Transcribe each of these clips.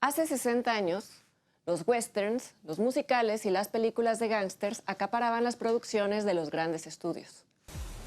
Hace 60 años, los westerns, los musicales y las películas de gángsters acaparaban las producciones de los grandes estudios.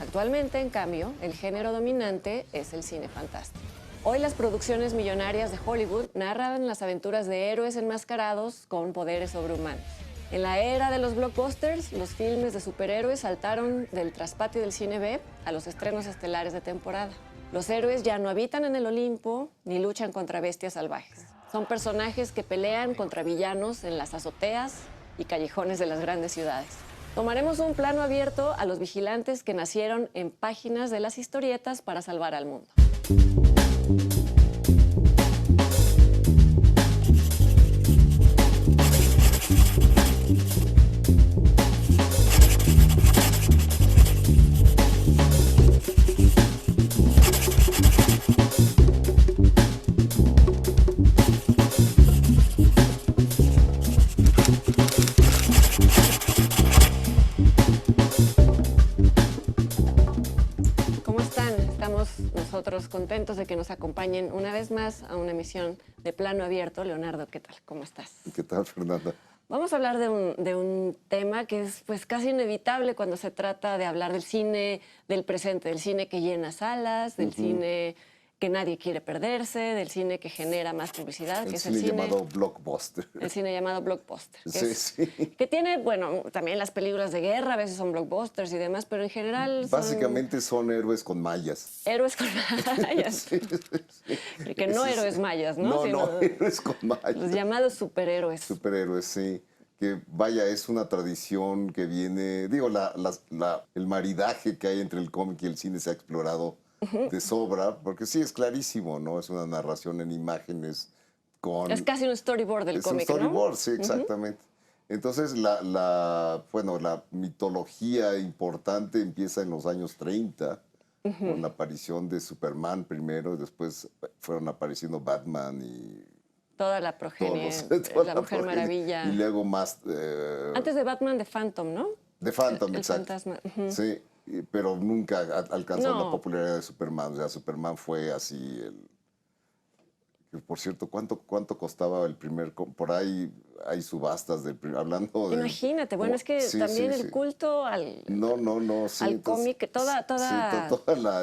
Actualmente, en cambio, el género dominante es el cine fantástico. Hoy las producciones millonarias de Hollywood narran las aventuras de héroes enmascarados con poderes sobrehumanos. En la era de los blockbusters, los filmes de superhéroes saltaron del traspatio del cine B a los estrenos estelares de temporada. Los héroes ya no habitan en el Olimpo ni luchan contra bestias salvajes. Son personajes que pelean contra villanos en las azoteas y callejones de las grandes ciudades. Tomaremos un plano abierto a los vigilantes que nacieron en páginas de las historietas para salvar al mundo. Nosotros contentos de que nos acompañen una vez más a una emisión de Plano Abierto. Leonardo, ¿qué tal? ¿Cómo estás? ¿Qué tal, Fernanda? Vamos a hablar de un tema que es pues casi inevitable cuando se trata de hablar del cine del presente, del cine que llena salas, del cine que nadie quiere perderse, del cine que genera más publicidad, que es el cine llamado blockbuster. El cine llamado blockbuster. Sí. Que tiene, bueno, también las películas de guerra a veces son blockbusters y demás, pero en general básicamente son héroes con mallas. Héroes con mallas. Sí. Que no héroes mayas, ¿no? No, héroes con mallas. Los llamados superhéroes. Superhéroes, sí. Que vaya, es una tradición que viene, digo, el maridaje que hay entre el cómic y el cine se ha explorado de sobra, porque sí es clarísimo, ¿no? Es una narración en imágenes con... Es casi un storyboard del cómic, ¿no? Es un storyboard, sí, exactamente. Entonces, la mitología importante empieza en los años 30, con la aparición de Superman primero, y después fueron apareciendo Batman y... Toda la progenie, la Mujer Maravilla. Y luego más... Antes de Batman, de Phantom, ¿no? De Phantom, el exacto. fantasma. Sí, pero nunca alcanzó la popularidad de Superman. O sea, Superman fue así por cierto, ¿cuánto costaba el primer? Por ahí hay subastas hablando de... Imagínate, bueno, es que también el culto al... al cómic, toda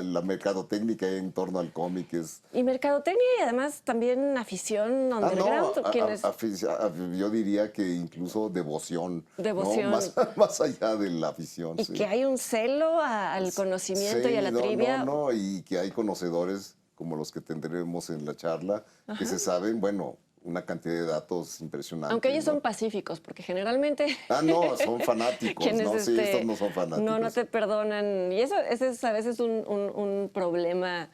la mercadotecnia en torno al cómic es... Y mercadotecnia y además también afición underground. Yo diría que incluso devoción. Devoción. ¿No? Más allá de la afición. Y que hay un celo al conocimiento y a la trivia. Y que hay conocedores como los que tendremos en la charla, que se saben, bueno, una cantidad de datos impresionantes. Aunque ellos son pacíficos, porque generalmente... son fanáticos, ¿no? Sí, estos no son fanáticos. No te perdonan. Y ese es a veces un problema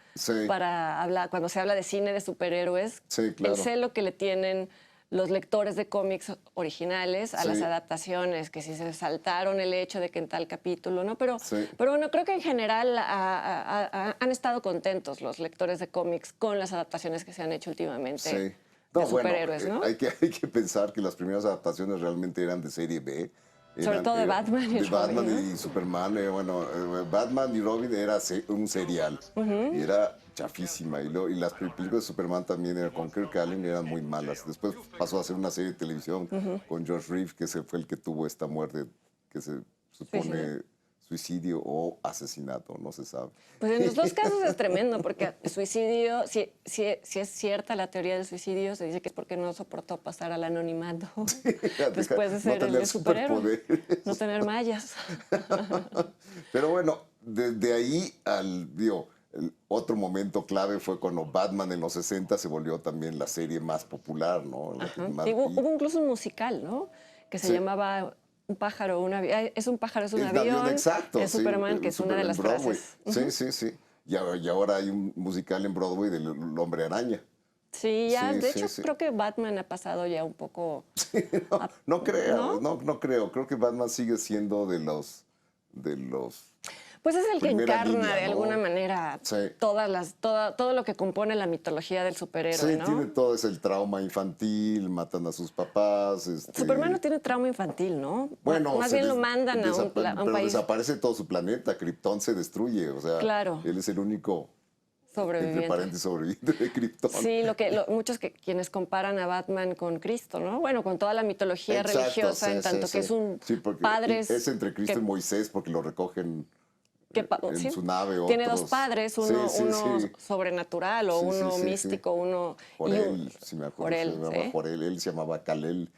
para hablar, cuando se habla de cine de superhéroes. Sí, claro. El celo que le tienen los lectores de cómics originales a las adaptaciones, que si se saltaron el hecho de que en tal capítulo, ¿no? Pero bueno, creo que en general han estado contentos los lectores de cómics con las adaptaciones que se han hecho últimamente de superhéroes, ¿no? Hay que pensar que las primeras adaptaciones realmente eran de serie B. Sobre todo de Batman y Robin. Batman y Superman. Batman y Robin era un serial. Y era chafísima. Y las películas de Superman también con Kirk Allen eran muy malas. Después pasó a ser una serie de televisión con George Reeves, que fue el que tuvo esta muerte que se supone suicidio o asesinato, no se sabe. Pues en los dos casos es tremendo, porque suicidio, si es cierta la teoría del suicidio, se dice que es porque no soportó pasar al anonimato después de ser el superhéroe. No tener mallas. Pero bueno, desde ahí el otro momento clave fue cuando Batman en los 60 se volvió también la serie más popular, ¿no? Hubo incluso un musical, ¿no? Que se llamaba... Un pájaro, un avión. Es un pájaro, es un avión. Exacto. Es Superman, que es una de las frases. Sí. Y ahora hay un musical en Broadway del Hombre Araña. Sí, ya. De hecho, creo que Batman ha pasado ya un poco... No creo. Creo que Batman sigue siendo de los... Pues es el que encarna de ¿no? alguna manera todo lo que compone la mitología del superhéroe, ¿no? Tiene todo ese trauma infantil, matan a sus papás. Superman no tiene trauma infantil, ¿no? Bueno, más bien lo mandan a un país. Desaparece todo su planeta, Krypton se destruye, o sea, él es el único Sobreviviente. entre paréntesis, sobreviviente de Krypton. Sí, muchos quienes comparan a Batman con Cristo, ¿no? Bueno, con toda la mitología Exacto, religiosa, sí, en tanto sí, que sí. es un Sí, porque padre es entre Cristo y Moisés porque lo recogen en sí, su nave. tiene otros. dos padres, Sí, uno, sí, uno sí. sobrenatural o Sí, sí, uno sí, sí. místico, uno... Jorel, si me acuerdo, se Jorel, llamaba ¿sí? Jorel, él se llamaba Kalel.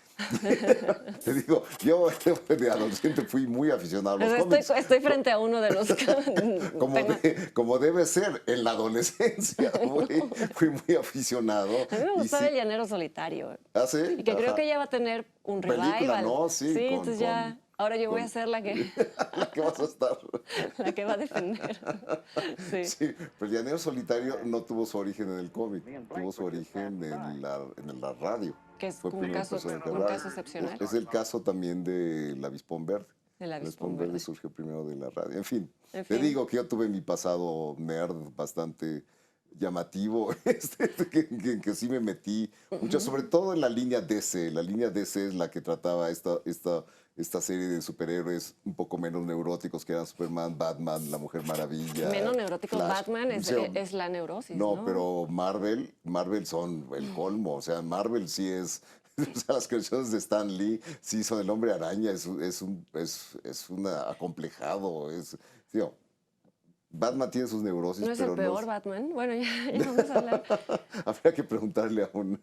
Te digo, yo de adolescente fui muy aficionado a los cómics. Estoy frente a uno de los... Como debe ser, en la adolescencia fui muy aficionado. A mí me Y gustaba sí, El Llanero Solitario. ¿ah, sí? Y que creo Ajá. que ya va a tener un revival. Película, ¿no? Sí, Sí, entonces ya... Ahora yo voy a con- ser la que, la que vas a estar. la que va a defender. Sí. Sí, pero el Llanero Solitario no tuvo su origen en el cómic, tuvo su origen en la radio. Que es Fue un primer caso, personaje de un radio. caso excepcional. Es el caso también del Avispón Verde. El Avispón Verde Verde. surgió primero de la radio. En fin, En te fin. digo que yo tuve mi pasado nerd bastante llamativo, que sí me metí mucho, sobre todo en la línea DC. La línea DC es la que trataba esta serie de superhéroes un poco menos neuróticos, que eran Superman, Batman, la Mujer Maravilla. Menos neurótico, Flash. Batman O sea, es la neurosis, no, ¿no? pero Marvel son el colmo. O sea, Marvel sí es. O sea, las creaciones de Stan Lee sí son el Hombre Araña, es un acomplejado. Digo, Batman tiene sus neurosis, ¿No es pero el peor Batman? Bueno, ya vamos a hablar. Habría que preguntarle a un.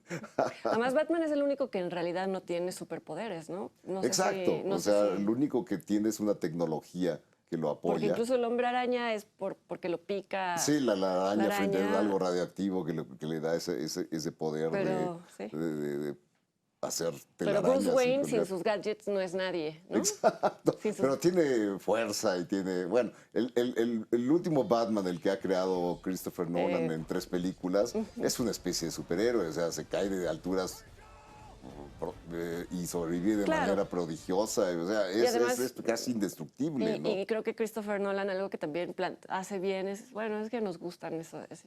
Además, Batman es el único que en realidad no tiene superpoderes, ¿no? No sé Exacto. si- no O sé sea, si- lo único que tiene es una tecnología que lo Porque apoya. incluso el Hombre Araña es porque lo pica. Sí, la araña la frente araña. a algo radioactivo que le da ese poder Pero, sí. de hacer Pero telarañas. Bruce y Wayne sin colgar. sus gadgets no es nadie, ¿no? Exacto. Sin sus- Pero tiene fuerza y tiene. Bueno, el último Batman, el que ha creado Christopher Nolan en 3 películas, es una especie de superhéroe. O sea, se cae de alturas y sobrevive de Claro. manera prodigiosa. O sea, además- es casi indestructible, ¿no? Y creo que Christopher Nolan algo que también hace bien es, bueno, es que nos gustan,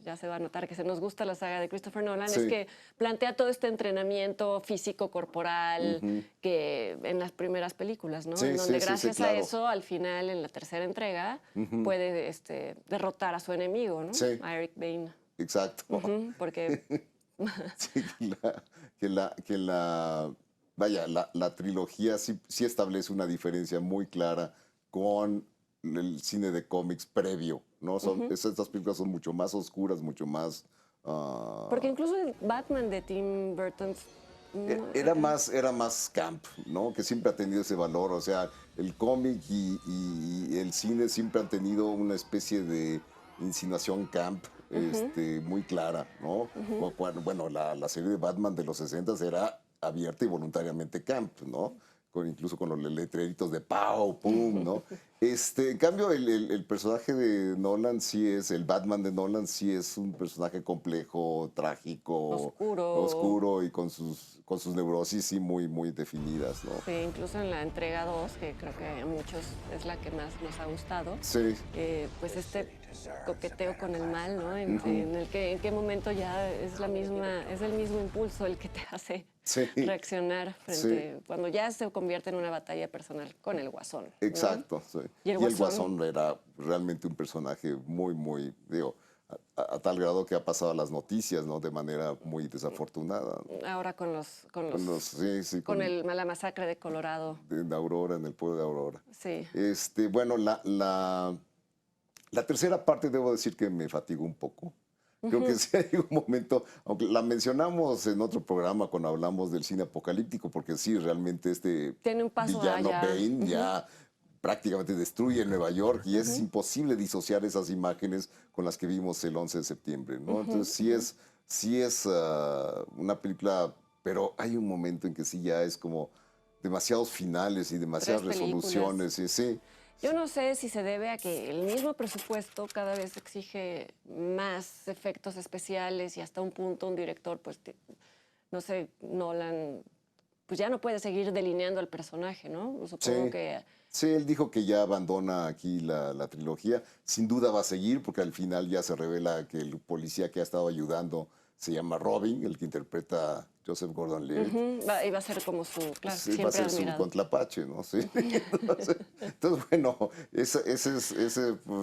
ya se va a notar que se nos gusta la saga de Christopher Nolan, Sí. es que plantea todo este entrenamiento físico, corporal, que en las primeras películas, ¿no? Sí, en donde sí, sí, gracias claro. a eso, al final, en la tercera entrega, puede derrotar a su enemigo, ¿no? Sí. A Eric Bane. Exacto. Porque Sí, vaya, la trilogía sí establece una diferencia muy clara con el cine de cómics previo, ¿no? Estas películas son mucho más oscuras, mucho más... porque incluso el Batman de Tim Burton... Era más camp, ¿no? Que siempre ha tenido ese valor. O sea, el cómic y el cine siempre han tenido una especie de insinuación camp muy clara, ¿no? Bueno, la serie de Batman de los 60 era abierta y voluntariamente camp, ¿no? Incluso con los letreritos de ¡pau! ¡Pum! ¿No? En cambio, el personaje de Nolan el Batman de Nolan sí es un personaje complejo, trágico, oscuro y con sus neurosis sí muy, muy definidas, ¿no? Sí, incluso en la entrega 2, que creo que a muchos es la que más nos ha gustado, Sí. pues este coqueteo con el mal, ¿no? En qué momento ya es el mismo impulso el que te hace Sí. reaccionar cuando ya se convierte en una batalla personal con el Guasón, ¿no? Exacto, sí. Y el Guasón era realmente un personaje muy, muy, digo, a tal grado que ha pasado a las noticias, ¿no? De manera muy desafortunada. Ahora con la masacre de Colorado. De Aurora, en el pueblo de Aurora. Sí. Bueno, la tercera parte debo decir que me fatigó un poco. Creo que sí hay un momento, aunque la mencionamos en otro programa cuando hablamos del cine apocalíptico, porque sí, realmente Tiene un paso villano allá. Bane ya prácticamente destruye Nueva York y es imposible disociar esas imágenes con las que vimos el 11 de septiembre, ¿no? Entonces sí es una película, pero hay un momento en que sí ya es como demasiados finales y demasiadas 3 películas. resoluciones. Sí. Yo no sé si se debe a que el mismo presupuesto cada vez exige más efectos especiales y hasta un punto un director, pues, no sé, Nolan, pues ya no puede seguir delineando al personaje, ¿no? Supongo que... Sí, él dijo que ya abandona aquí la trilogía. Sin duda va a seguir porque al final ya se revela que el policía que ha estado ayudando se llama Robin, el que interpreta a Joseph Gordon-Levitt. Iba a ser como su, claro, Sí, siempre va a ser su admirado. contrapache, ¿no? Sí. Entonces, bueno,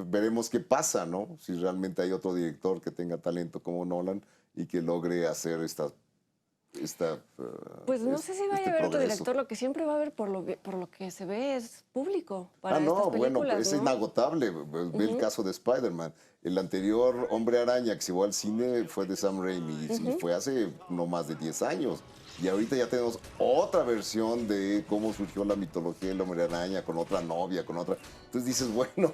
veremos qué pasa, ¿no? Si realmente hay otro director que tenga talento como Nolan y que logre hacer Pues no sé si vaya a haber otro progreso. director, lo que siempre va a haber por lo que se ve es público para estas No, bueno, películas, es ¿no? inagotable. Ve el caso de Spider-Man. El anterior Hombre Araña que se llevó al cine fue de Sam Raimi y fue hace no más de 10 años. Y ahorita ya tenemos otra versión de cómo surgió la mitología del Hombre Araña con otra novia, con otra. Entonces dices, bueno,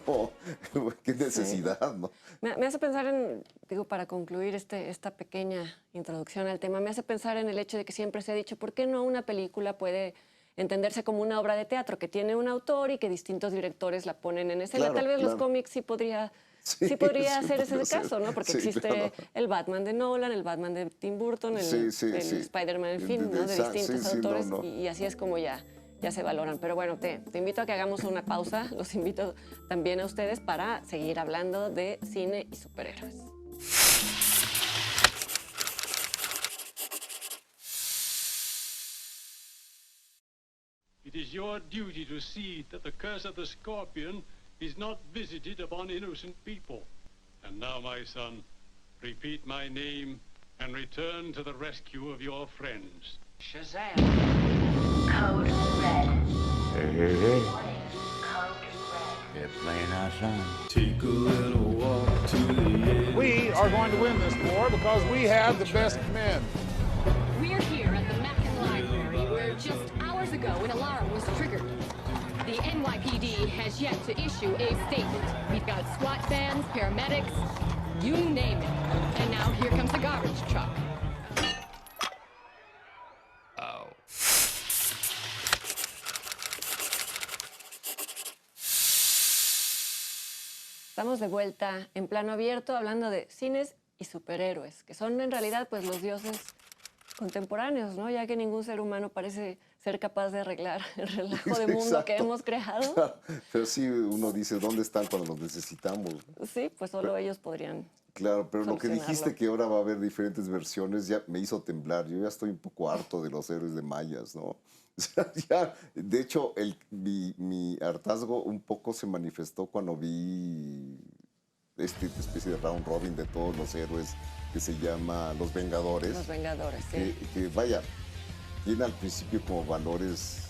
qué necesidad, ¿no? Me hace pensar en, digo, para concluir esta pequeña introducción al tema, me hace pensar en el hecho de que siempre se ha dicho, ¿por qué no una película puede entenderse como una obra de teatro que tiene un autor y que distintos directores la ponen en escena? Claro, Tal vez los claro. cómics sí podría Sí, ser podría ese ser. caso, ¿no? Porque Sí, existe claro. el Batman de Nolan, el Batman de Tim Burton, el Sí. Spider-Man, en fin, ¿no? De distintos autores, y así es como ya se valoran. Pero bueno, te invito a que hagamos una pausa, los invito también a ustedes para seguir hablando de cine y superhéroes. It is your duty to see that the curse of the scorpion is not visited upon innocent people. And now, my son, repeat my name and return to the rescue of your friends. Shazam! Code red. Hey. Code red. They're playing our song. Take a little walk to the edge. We are going to win this war because we have the best men. We're here at the Mackin Library where just hours ago an alarm was triggered. The NYPD has yet to issue a statement. We've got SWAT vans, paramedics, you name it. And now here comes the garbage truck. Estamos de vuelta en Plano Abierto hablando de cines y superhéroes, que son en realidad pues los dioses contemporáneos, ¿no? Ya que ningún ser humano parece ser capaz de arreglar el relajo de mundo que Exacto. hemos creado. Claro, pero sí, uno dice, ¿dónde están cuando los necesitamos? Sí, pues solo ellos podrían. Claro, pero lo que dijiste Solucionarlo. que ahora va a haber diferentes versiones ya me hizo temblar. Yo ya estoy un poco harto de los héroes de mayas, ¿no? O sea, ya, de hecho, mi hartazgo un poco se manifestó cuando vi esta especie de round robin de todos los héroes que se llama Los Vengadores. Los Vengadores, sí. Que vaya, tiene al principio como valores,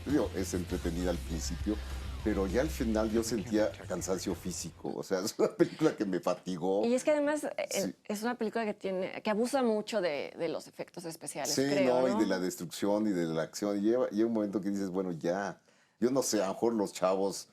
digo, es entretenida al principio, pero ya al final yo sentía cansancio físico. O sea, es una película que me fatigó. Y es que además Sí. es una película que abusa mucho de los efectos especiales, Sí, creo, ¿no? y de la destrucción y de la acción. Y llega un momento que dices, bueno, ya, yo no sé, a lo mejor los chavos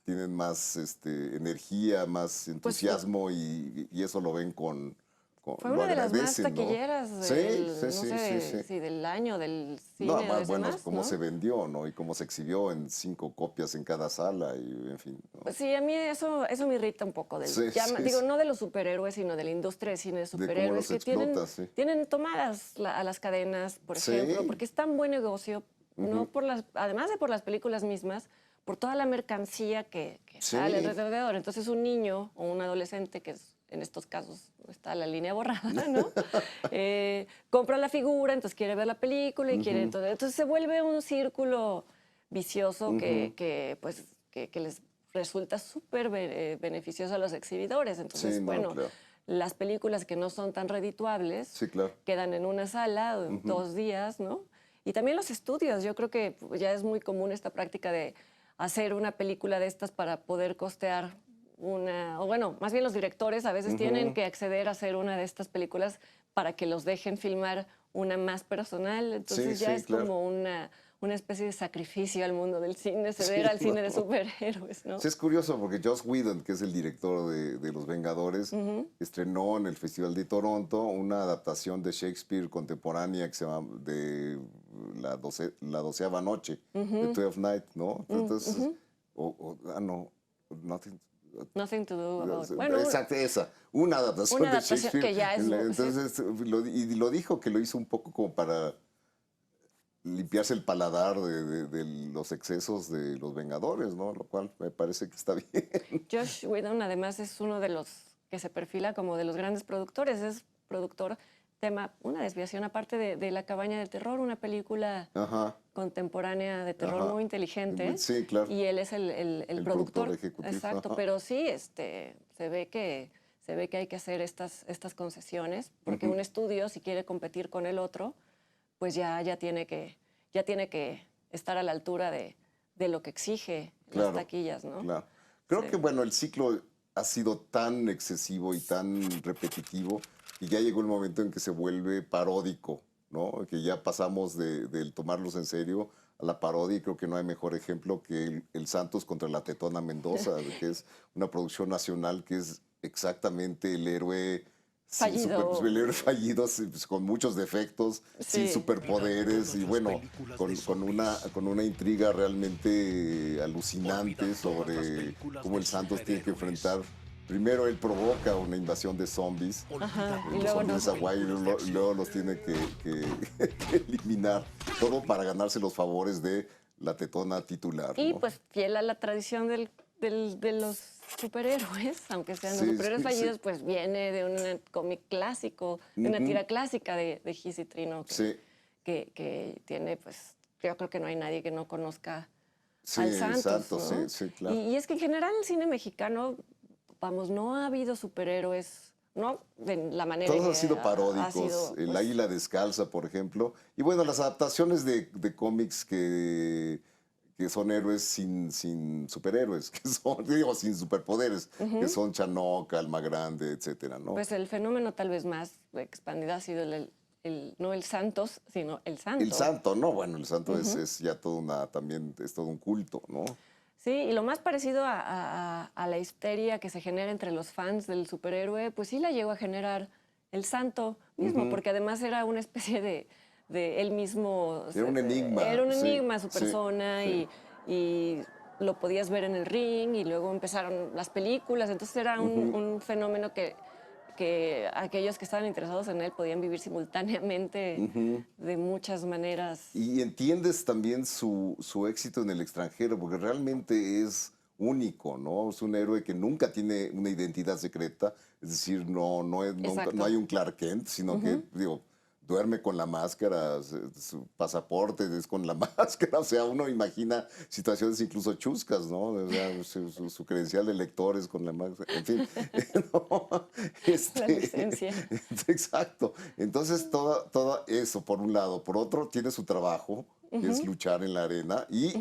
tienen más energía, más entusiasmo y eso lo ven con Fue lo una de las más agradecen, ¿no? taquilleras Sí, del, sí, no sí, sé, sí. sí, del año, del cine. No, o más de bueno, demás, cómo ¿no? se vendió, ¿no? Y cómo se exhibió en 5 copias en cada sala, y en fin. ¿no? Pues sí, a mí eso me irrita un poco. Sí, sí, digo, sí. no de los superhéroes, sino de la industria de cine de cómo superhéroes los que tienen, explota, sí. tienen tomadas a las cadenas, por Sí. ejemplo, porque es tan buen negocio, no por además de por las películas mismas, por toda la mercancía que Sí. sale alrededor. Entonces un niño o un adolescente, que en estos casos está la línea borrada, ¿no? Compra la figura, entonces quiere ver la película y quiere... Entonces se vuelve un círculo vicioso que les resulta súper beneficioso a los exhibidores. Entonces, Sí, no, bueno, claro. las películas que no son tan redituables Sí, claro. quedan en una sala 2 días, ¿no? Y también los estudios. Yo creo que ya es muy común esta práctica de hacer una película de estas para poder costear o bueno, más bien los directores a veces tienen que acceder a hacer una de estas películas para que los dejen filmar una más personal. Entonces Sí, ya sí, es claro. como una especie de sacrificio al mundo del cine, Sí, ceder al cine de no. superhéroes, ¿no? Sí, es curioso porque Joss Whedon, que es el director de Los Vengadores, estrenó en el Festival de Toronto una adaptación de Shakespeare contemporánea que se llama de la 12ª noche, The 12th Night, ¿no? Entonces, no, Nothing to do about... Bueno, exacto, esa, una adaptación una de adaptación Shakespeare. que ya es... Entonces, lo dijo que lo hizo un poco como para limpiarse el paladar de los excesos de los Vengadores, ¿no? Lo cual me parece que está bien. Josh Whedon además es uno de los que se perfila como de los grandes productores. Es productor tema, una desviación aparte de La cabaña del terror, una película Ajá. contemporánea de terror Ajá. muy inteligente. Sí, claro. Y él es el El productor. productor ejecutivo, Exacto, ajá. pero sí, se ve que hay que hacer estas concesiones, porque un estudio, si quiere competir con el otro, pues ya tiene que estar a la altura de lo que exige las Claro, taquillas, ¿no? claro. Creo Sí. que, bueno, el ciclo ha sido tan excesivo y tan repetitivo que ya llegó el momento en que se vuelve paródico, ¿no? Que ya pasamos del tomarlos en serio a la parodia, y creo que no hay mejor ejemplo que el Santos contra la Tetona Mendoza, que es una producción nacional que es exactamente el héroe Fallido. el héroe fallido, pues, con muchos defectos, sin Sí. superpoderes y bueno, con una intriga realmente alucinante sobre cómo el Santos tiene que enfrentar. Primero él provoca una invasión de zombies, Ajá, y los luego zombies no. de Hawái, y luego los tiene que eliminar, todo para ganarse los favores de la tetona titular. Y ¿no? pues fiel a la tradición de los superhéroes, aunque sean los Sí, superhéroes sí, fallidos, sí. pues viene de un cómic clásico, de una tira clásica de Gis y Trino, Sí. que tiene, pues, yo creo que no hay nadie que no conozca Sí, al el Santos, Santos, ¿no? sí, claro. Y es que en general el cine mexicano, vamos, no ha habido superhéroes, no de la manera Todos que han sido ha paródicos. sido, El pues, Águila Descalza, por ejemplo. Y bueno, las adaptaciones de cómics que son héroes sin superhéroes, que son, digo, sin superpoderes, que son Chanoca, Alma Grande, etcétera, ¿no? pues el fenómeno tal vez más expandido ha sido no el Santos, sino el Santo. El Santo, ¿no? Bueno, el Santo es ya también es todo un culto, ¿no? Sí, y lo más parecido a la histeria que se genera entre los fans del superhéroe, pues sí la llegó a generar el Santo mismo, porque además era una especie de él mismo. Era un enigma. Era un sí, enigma su sí, persona sí. y lo podías ver en el ring y luego empezaron las películas, entonces era un fenómeno que aquellos que estaban interesados en él podían vivir simultáneamente de muchas maneras. Y entiendes también su éxito en el extranjero, porque realmente es único, ¿no? Es un héroe que nunca tiene una identidad secreta, es decir, nunca, Exacto. no hay un Clark Kent, sino que, digo, duerme con la máscara, su pasaporte es con la máscara, o sea, uno imagina situaciones incluso chuscas, ¿no? O sea, su credencial de lector es con la máscara, en fin. ¿no? La licencia. Exacto. Entonces, todo eso, por un lado. Por otro, tiene su trabajo, que es luchar en la arena, y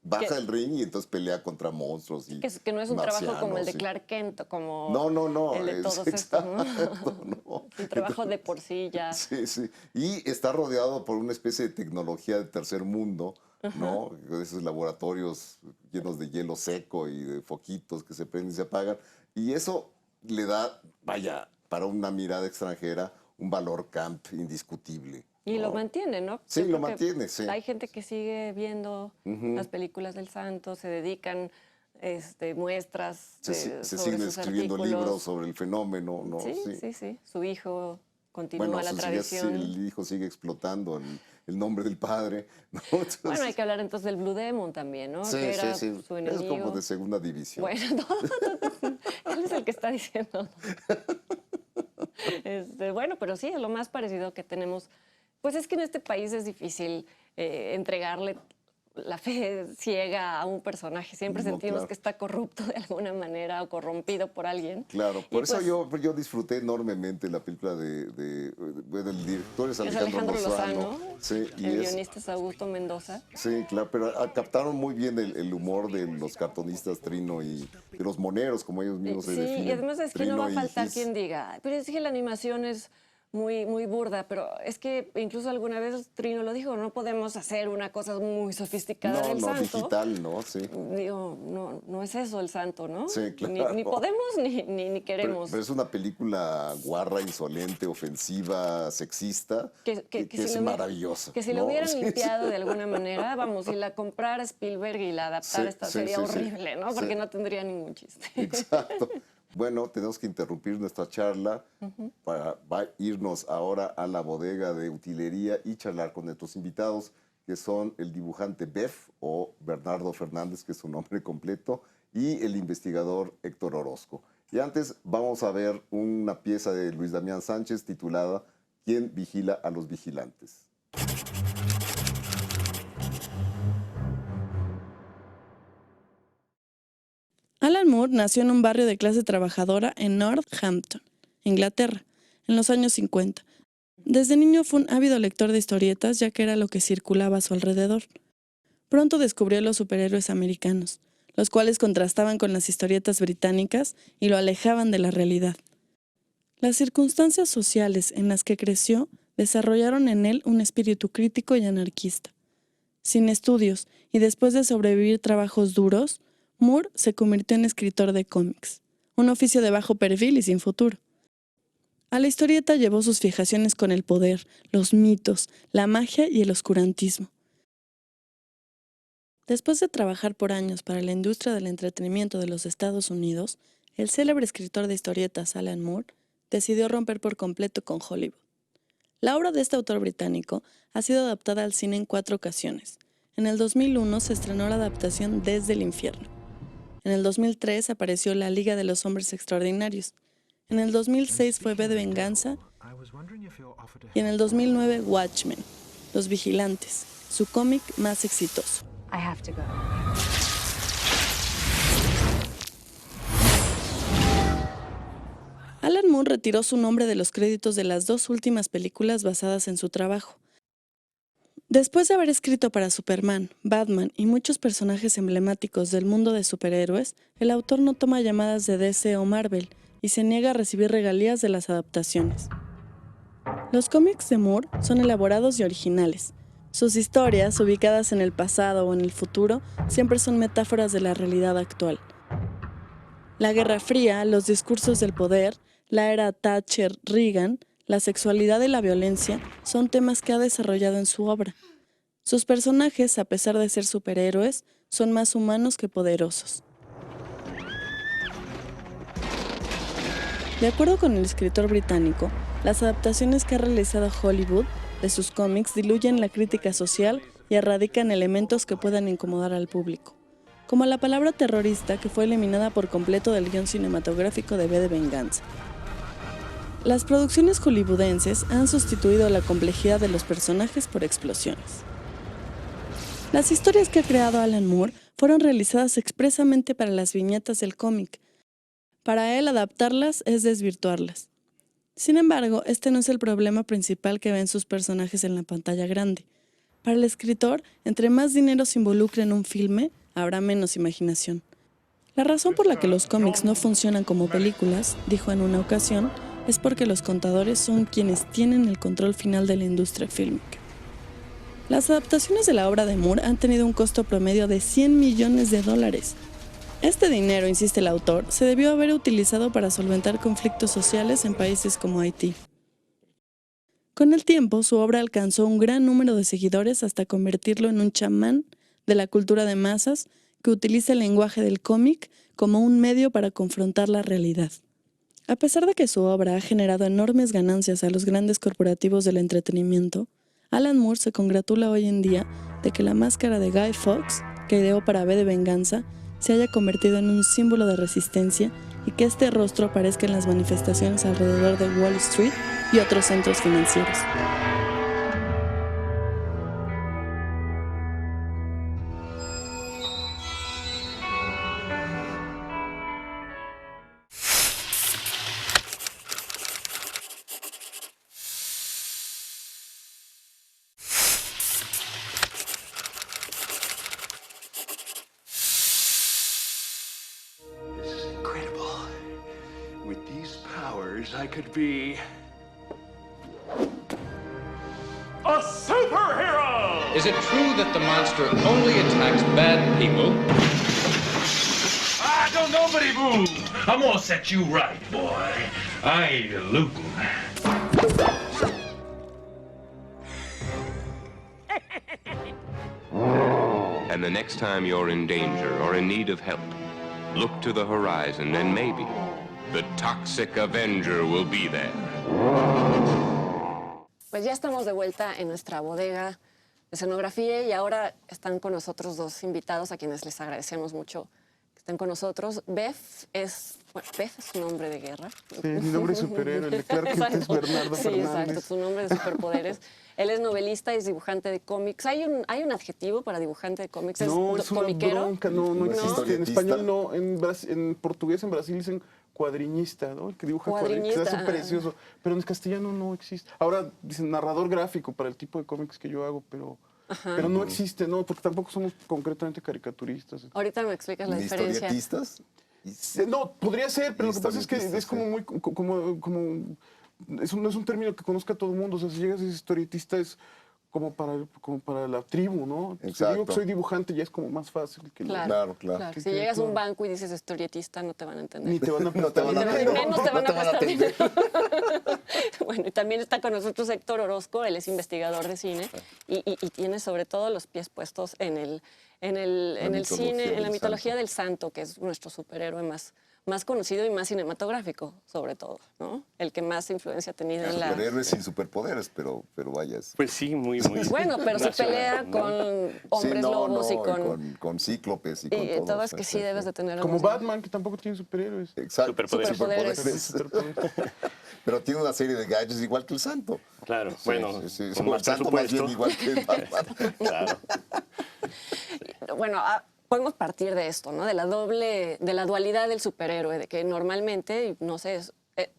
baja el ring y entonces pelea contra monstruos. Y Que no es un trabajo como el de marcianos, y- Clark Kent, como No, el de es todos estos, ¿no? exacto, no. Es un trabajo de por sí ya. Sí, sí. Y está rodeado por una especie de tecnología de tercer mundo, ¿no? Esos laboratorios llenos de hielo seco y de foquitos que se prenden y se apagan. Y eso le da, vaya, para una mirada extranjera, un valor camp indiscutible. Y lo ¿no? mantiene, ¿no? Sí, Yo lo creo que mantiene, sí. Hay gente que sigue viendo las películas del Santo, se dedican muestras Se sobre siguen sus escribiendo artículos. libros sobre el fenómeno, ¿no? Sí. Su hijo continúa Bueno, la sí, tradición. el hijo sigue explotando el nombre del padre, ¿no? Entonces, Bueno, hay que hablar entonces del Blue Demon también, ¿no? sí, que era sí, sí. su Es enemigo. como de segunda división. Bueno, él es el que está diciendo. Bueno, pero sí, es lo más parecido que tenemos. Pues es que en este país es difícil entregarle la fe ciega a un personaje. Siempre No, sentimos claro. que está corrupto de alguna manera o corrompido por alguien. Claro, Y por eso pues, yo disfruté enormemente la película bueno, el director es es Alejandro Lozano. Lozano, Sí, y el guionista es Augusto Mendoza. sí, claro, pero captaron muy bien el humor de los cartonistas Trino y de los moneros, como ellos mismos se Sí, definen. y además es que no va a Trino y faltar Gis. quien diga, "Ay, pero es que la animación es muy burda", pero es que incluso alguna vez Trino lo dijo, no podemos hacer una cosa muy sofisticada del No, Santo. digital, ¿no? Sí. Digo, no es eso el Santo, ¿no? Sí, claro. Ni podemos ni queremos. Pero es una película guarra, insolente, ofensiva, sexista, que si es lo hubiera- maravillosa. Que si ¿no? lo hubieran Sí, limpiado sí. de alguna manera, vamos, si la comprara Spielberg y la adaptara, Sí, sí, sería sí, sí. horrible, ¿no? Porque Sí. no tendría ningún chiste. Exacto. Bueno, tenemos que interrumpir nuestra charla para irnos ahora a la bodega de utilería y charlar con nuestros invitados, que son el dibujante Bef, o Bernardo Fernández, que es su nombre completo, y el investigador Héctor Orozco. Y antes vamos a ver una pieza de Luis Damián Sánchez titulada ¿Quién vigila a los vigilantes? Alan Moore nació en un barrio de clase trabajadora en Northampton, Inglaterra, en los años 50. Desde niño fue un ávido lector de historietas, ya que era lo que circulaba a su alrededor. Pronto descubrió los superhéroes americanos, los cuales contrastaban con las historietas británicas y lo alejaban de la realidad. Las circunstancias sociales en las que creció desarrollaron en él un espíritu crítico y anarquista. Sin estudios y después de sobrevivir trabajos duros, Moore se convirtió en escritor de cómics, un oficio de bajo perfil y sin futuro. A la historieta llevó sus fijaciones con el poder, los mitos, la magia y el oscurantismo. Después de trabajar por años para la industria del entretenimiento de los Estados Unidos, el célebre escritor de historietas Alan Moore decidió romper por completo con Hollywood. La obra de este autor británico ha sido adaptada al cine en 4 ocasiones. En el 2001 se estrenó la adaptación Desde el infierno. En el 2003 apareció La Liga de los Hombres Extraordinarios. En el 2006 fue V de Venganza. Y en el 2009 Watchmen, Los Vigilantes, su cómic más exitoso. I have to go. Alan Moore retiró su nombre de los créditos de las 2 últimas películas basadas en su trabajo. Después de haber escrito para Superman, Batman y muchos personajes emblemáticos del mundo de superhéroes, el autor no toma llamadas de DC o Marvel y se niega a recibir regalías de las adaptaciones. Los cómics de Moore son elaborados y originales. Sus historias, ubicadas en el pasado o en el futuro, siempre son metáforas de la realidad actual. La Guerra Fría, los discursos del poder, la era Thatcher-Reagan, la sexualidad y la violencia son temas que ha desarrollado en su obra. Sus personajes, a pesar de ser superhéroes, son más humanos que poderosos. De acuerdo con el escritor británico, las adaptaciones que ha realizado Hollywood de sus cómics diluyen la crítica social y erradican elementos que puedan incomodar al público, como la palabra terrorista, que fue eliminada por completo del guión cinematográfico de V de Venganza. Las producciones hollywoodenses han sustituido la complejidad de los personajes por explosiones. Las historias que ha creado Alan Moore fueron realizadas expresamente para las viñetas del cómic. Para él, adaptarlas es desvirtuarlas. Sin embargo, este no es el problema principal que ven sus personajes en la pantalla grande. Para el escritor, entre más dinero se involucre en un filme, habrá menos imaginación. La razón por la que los cómics no funcionan como películas, dijo en una ocasión, es porque los contadores son quienes tienen el control final de la industria fílmica. Las adaptaciones de la obra de Moore han tenido un costo promedio de $100 millones. Este dinero, insiste el autor, se debió haber utilizado para solventar conflictos sociales en países como Haití. Con el tiempo, su obra alcanzó un gran número de seguidores hasta convertirlo en un chamán de la cultura de masas que utiliza el lenguaje del cómic como un medio para confrontar la realidad. A pesar de que su obra ha generado enormes ganancias a los grandes corporativos del entretenimiento, Alan Moore se congratula hoy en día de que la máscara de Guy Fawkes, que ideó para V de Venganza, se haya convertido en un símbolo de resistencia y que este rostro aparezca en las manifestaciones alrededor de Wall Street y otros centros financieros. With these powers, I could be A superhero! Is it true that the monster only attacks bad people? Ah, don't nobody move! I'm gonna set you right, boy. I ain't looting. And the next time you're in danger or in need of help, look to the horizon and maybe the Toxic Avenger will be there. Pues ya estamos de vuelta en nuestra bodega de escenografía y ahora están con nosotros 2 invitados a quienes les agradecemos mucho que estén con nosotros. Beth es un nombre de guerra. Sí, mi nombre es superhéroe, el de Clark Kent es Bernardo Sí, Fernández. exacto, su nombre de superpoderes. Él es novelista y es dibujante de cómics. ¿Hay un adjetivo para dibujante de cómics? No, es una comiquero? bronca, no existe. En historietista. español no, en portugués, en Brasil dicen cuadriñista, ¿no? El que dibuja cuadrinistas, se hace Cuadriñista. precioso. Pero en castellano no existe. Ahora dicen narrador gráfico para el tipo de cómics que yo hago, pero no existe, ¿no? Porque tampoco somos concretamente caricaturistas. Ahorita me explicas la ¿Ni diferencia. historietistas? No, podría ser, pero lo que pasa es que es como muy... Eso no es un término que conozca todo el mundo. O sea, si llegas a ser historietista es como para la tribu, ¿no? Si Exacto. digo que soy dibujante ya es como más fácil. Que Claro. Si llegas a un banco y dices historietista, no te van a entender. Ni te van a No te van a Ni menos te van a prestar atender. dinero. Bueno, y también está con nosotros Héctor Orozco, él es investigador de cine y tiene sobre todo los pies puestos en el cine, en la mitología del santo, que es nuestro superhéroe más conocido y más cinematográfico, sobre todo, ¿no? El que más influencia ha tenido en la... Superhéroes sin superpoderes, pero vaya. Pues sí, muy. Bueno, pero se pelea con hombres lobos y con cíclopes y y con todo. todas que sí debes de tener. Como algo así. Batman, que tampoco tiene superhéroes. Exacto. Superpoderes. Pero tiene una serie de gadgets igual que el santo. Claro, Sí, bueno, sí, con o más el santo más bien presupuesto. igual que el Batman. Claro. Bueno, podemos partir de esto, ¿no? De la dualidad del superhéroe, de que normalmente, no sé,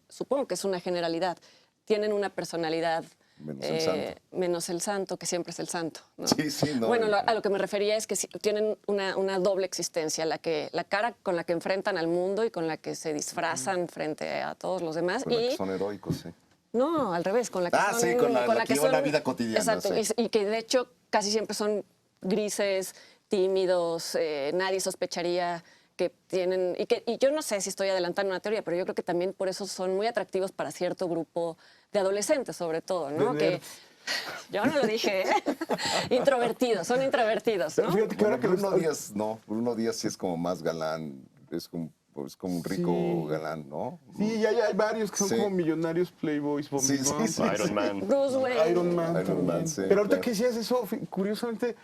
supongo que es una generalidad, tienen una personalidad menos el santo, que siempre es el santo, ¿no? Sí, no. Bueno, a lo que me refería es que tienen una doble existencia, la cara con la que enfrentan al mundo y con la que se disfrazan frente a todos los demás. Con la que son heroicos, sí. No, al revés, con la que son... sí, con la que llevan la vida cotidiana. Exacto, sí. y que de hecho casi siempre son grises, tímidos, nadie sospecharía que tienen... Y yo no sé si estoy adelantando una teoría, pero yo creo que también por eso son muy atractivos para cierto grupo de adolescentes, sobre todo, ¿no? Que yo no lo dije, ¿eh? Introvertidos, son introvertidos, ¿no? Fíjate que ahora que Bruno Díaz sí es como más galán, es como un rico galán, ¿no? Sí, ya hay varios que son como millonarios playboys, bombibones. Iron Man. Bruce Wayne. Iron Man también. sí, Pero ahorita claro. que decías eso, curiosamente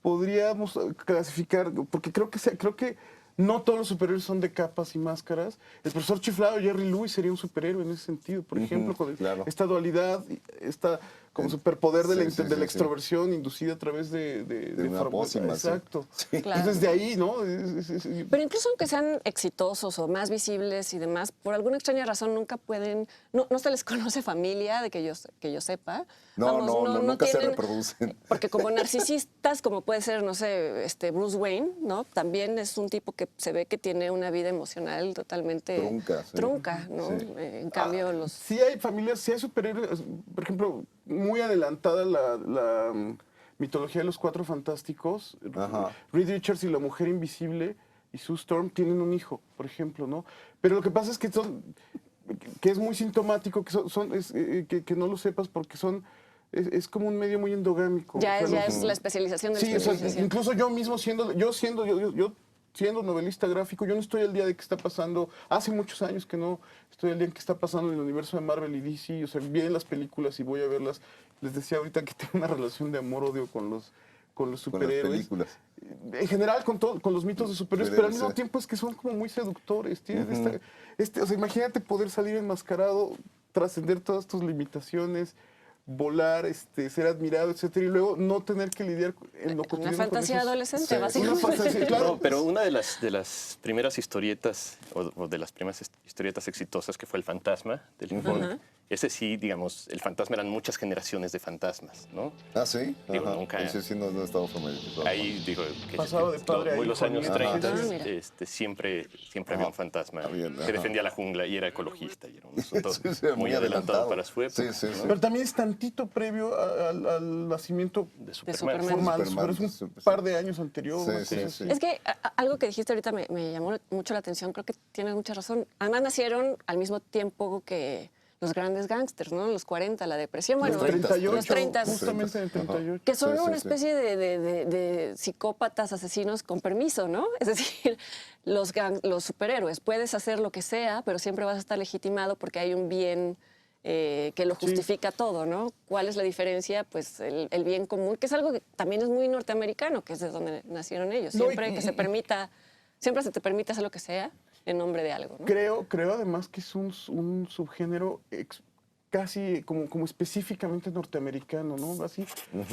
podríamos clasificar, porque creo que no todos los superhéroes son de capas y máscaras. El profesor chiflado Jerry Lewis sería un superhéroe en ese sentido, por ejemplo, con esta dualidad, esta como superpoder de la extroversión inducida a través de una pócima. Exacto. Sí. Claro. Pues desde ahí, ¿no? Pero incluso aunque sean exitosos o más visibles y demás, por alguna extraña razón nunca pueden, no se les conoce familia, de que yo sepa. Nunca se reproducen. Porque como narcisistas, como puede ser, no sé, Bruce Wayne, ¿no? También es un tipo que se ve que tiene una vida emocional totalmente trunca, ¿no? Sí. En cambio, Sí hay familias, sí hay superhéroes, por ejemplo, muy adelantada la mitología de los Cuatro Fantásticos. Reed Richards y la Mujer Invisible y Sue Storm tienen un hijo, por ejemplo, ¿no? Pero lo que pasa es que es muy sintomático que no lo sepas porque es como un medio muy endogámico. ya es la especialización del Sí, o sea, incluso yo mismo siendo novelista gráfico, yo no estoy al día de qué está pasando. Hace muchos años que no estoy al día de qué está pasando en el universo de Marvel y DC. O sea, vi las películas y voy a verlas. Les decía ahorita que tengo una relación de amor-odio con los superhéroes. Con las películas. En general con los mitos de superhéroes, pero al mismo tiempo es que son como muy seductores. Tienen o sea, imagínate poder salir enmascarado, trascender todas tus limitaciones, volar, ser admirado, etcétera, y luego no tener que lidiar en lo cotidiano. Una fantasía adolescente, básicamente. Una fantasía, claro. No, pero una de las primeras historietas, o de las primeras historietas exitosas, que fue El Fantasma, del Gijón, ese sí, digamos, el fantasma eran muchas generaciones de fantasmas, ¿no? Ah, ¿sí? Digo, nunca... Ese sí no he estado familiarizado. Ahí, digo, que pasaba de padre a muy los hijo, años ¿no? 30, siempre había un fantasma Bien, que defendía la jungla y era ecologista y era un asunto Sí, muy adelantado para su época. Sí. Pero también es tantito previo al nacimiento De Superman. formal, pero es un par de años anterior. Sí. Es que algo que dijiste ahorita me llamó mucho la atención, creo que tienes mucha razón. Además nacieron al mismo tiempo que los grandes gángsters, ¿no? Los 40, la depresión, bueno, Los 38, los 30, justamente en el 38. que son una sí. especie de psicópatas asesinos con permiso, ¿no? Es decir, los superhéroes, puedes hacer lo que sea, pero siempre vas a estar legitimado porque hay un bien que lo justifica todo, ¿no? ¿Cuál es la diferencia? Pues el bien común, que es algo que también es muy norteamericano, que es de donde nacieron ellos. Siempre que se permita Siempre se te permite hacer lo que sea en nombre de algo, ¿no? Creo además que es un subgénero casi como específicamente norteamericano, ¿no? Así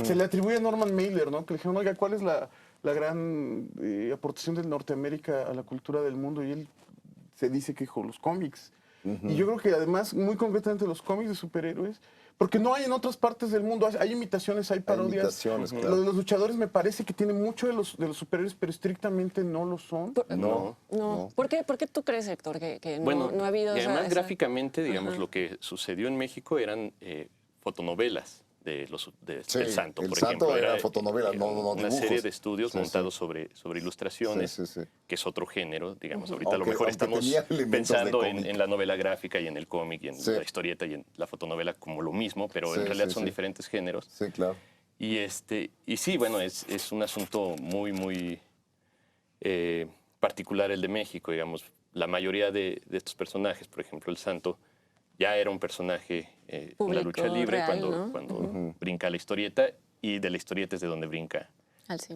se le atribuye a Norman Mailer, ¿no? Que le dijeron, oiga, ¿cuál es la gran aportación de Norteamérica a la cultura del mundo? Y él se dice que dijo, los cómics. Y yo creo que además, muy concretamente, los cómics de superhéroes, porque no hay en otras partes del mundo, hay imitaciones, hay parodias. Claro. Lo de los luchadores me parece que tiene mucho de los superhéroes, pero estrictamente no lo son. No. ¿Por qué tú crees, Héctor, que no, Bueno, no ha habido y además esa... gráficamente, digamos, lo que sucedió en México eran fotonovelas del Santo, el por Santo ejemplo. era fotonovela, no una dibujos. serie de estudios montados sobre ilustraciones, que es otro género, digamos. Ahorita a lo mejor estamos pensando en la novela gráfica y en el cómic y en la historieta y en la fotonovela como lo mismo, pero en realidad son diferentes géneros. Sí, claro. Y sí, bueno, es un asunto muy, muy particular el de México, digamos. La mayoría de estos personajes, por ejemplo, el Santo, ya era un personaje en la lucha libre real, cuando brinca a la historieta, y de la historieta es de donde brinca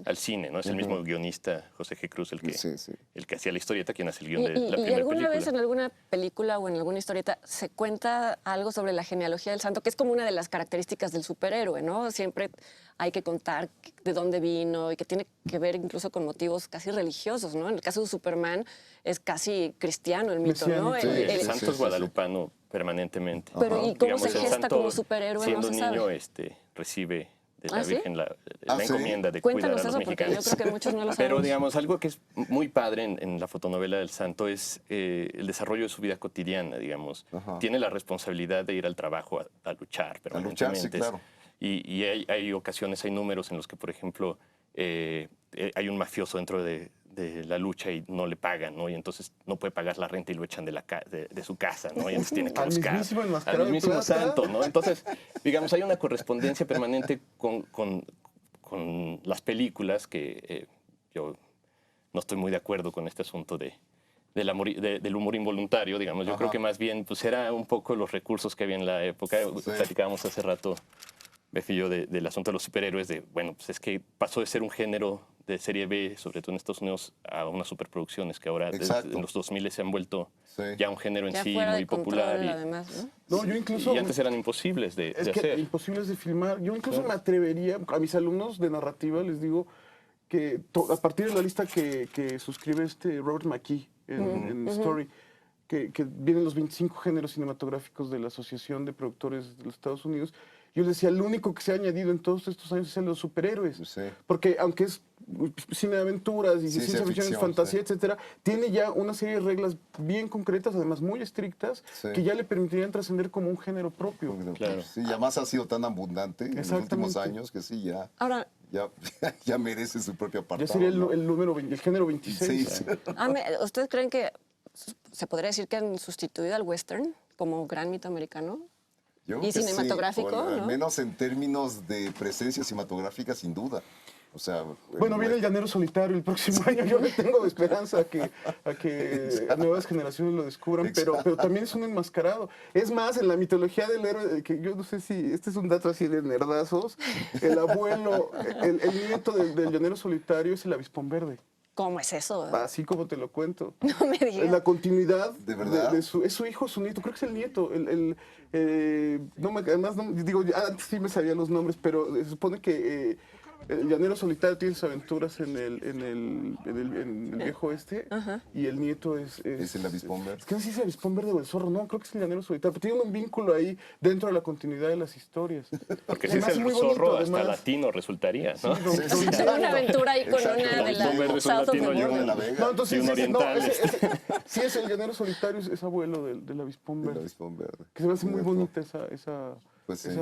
al cine, ¿no? Es el mismo guionista, José G. Cruz, el que hacía la historieta, quien hace el guión de la primera película. ¿Y alguna vez en alguna película o en alguna historieta se cuenta algo sobre la genealogía del Santo, que es como una de las características del superhéroe, ¿no? Siempre hay que contar de dónde vino y que tiene que ver incluso con motivos casi religiosos, ¿no? En el caso de Superman es casi cristiano el mito, ¿no? El Santo es guadalupano permanentemente. Pero ¿y cómo se gesta como superhéroe? Siendo no se niño, sabe. Recibe de la ¿Sí? Virgen la encomienda de Cuéntanos cuidar a los eso, porque mexicanos. yo creo que muchos no lo sabemos. Pero, digamos, algo que es muy padre en la fotonovela del Santo es el desarrollo de su vida cotidiana, digamos. Tiene la responsabilidad de ir al trabajo a luchar permanentemente. Sí, claro. Y hay ocasiones, hay números en los que, por ejemplo, hay un mafioso dentro de la lucha y no le pagan, ¿no? Y entonces no puede pagar la renta y lo echan de su casa, ¿no? Y entonces tiene que buscar al mismísimo Santo, ¿no? Entonces, digamos, hay una correspondencia permanente con las películas que yo no estoy muy de acuerdo con este asunto del humor involuntario, digamos. Yo creo que más bien pues era un poco los recursos que había en la época. Platicábamos hace rato, Beth y yo, del asunto de los superhéroes, bueno, pues es que pasó de ser un género de serie B, sobre todo en Estados Unidos, a unas superproducciones que ahora en los 2000 se han vuelto ya un género en sí muy popular. Además, ¿no? Yo incluso, y antes eran imposibles de hacer. Imposibles de filmar. Yo incluso me atrevería, a mis alumnos de narrativa les digo que a partir de la lista que suscribe Robert McKee en Story, que vienen los 25 géneros cinematográficos de la Asociación de Productores de los Estados Unidos, yo les decía, el único que se ha añadido en todos estos años es el de los superhéroes. Porque aunque es cine de aventuras y ciencia ficción, fantasía, etcétera, tiene ya una serie de reglas bien concretas, además muy estrictas, que ya le permitirían trascender como un género propio. Claro. Sí, y además ha sido tan abundante en los últimos años que sí, ya merece su propia apartado. Ya sería el género 26. Sí. ¿Ustedes creen que se podría decir que han sustituido al western como gran mito americano? Y cinematográfico, sí, ¿no? Al menos en términos de presencia cinematográfica, sin duda. O sea, bueno, viene El Llanero Solitario el próximo año. Yo le tengo esperanza a que nuevas generaciones lo descubran, pero también es un enmascarado. Es más, en la mitología del héroe, que yo no sé si este es un dato así de nerdazos, el abuelo, el nieto del Llanero Solitario es el Avispón Verde. ¿Cómo es eso? Así como te lo cuento. No me digas. En la continuidad ¿De verdad? es su hijo, su nieto, creo que es el nieto. Además, antes sí me sabía los nombres, pero se supone que el Llanero Solitario tiene sus aventuras en el viejo oeste, y el nieto es el Avispón Verde. Es que no sé si es el Avispón Verde o el Zorro, no, creo que es el Llanero Solitario, pero tiene un vínculo ahí dentro de la continuidad de las historias. Porque si es el Zorro, hasta latino resultaría, ¿no? Tengo una aventura ahí con una de las South of the World. No, entonces sí es el Llanero Solitario, es abuelo del Avispón Verde. Que se me hace muy bonita esa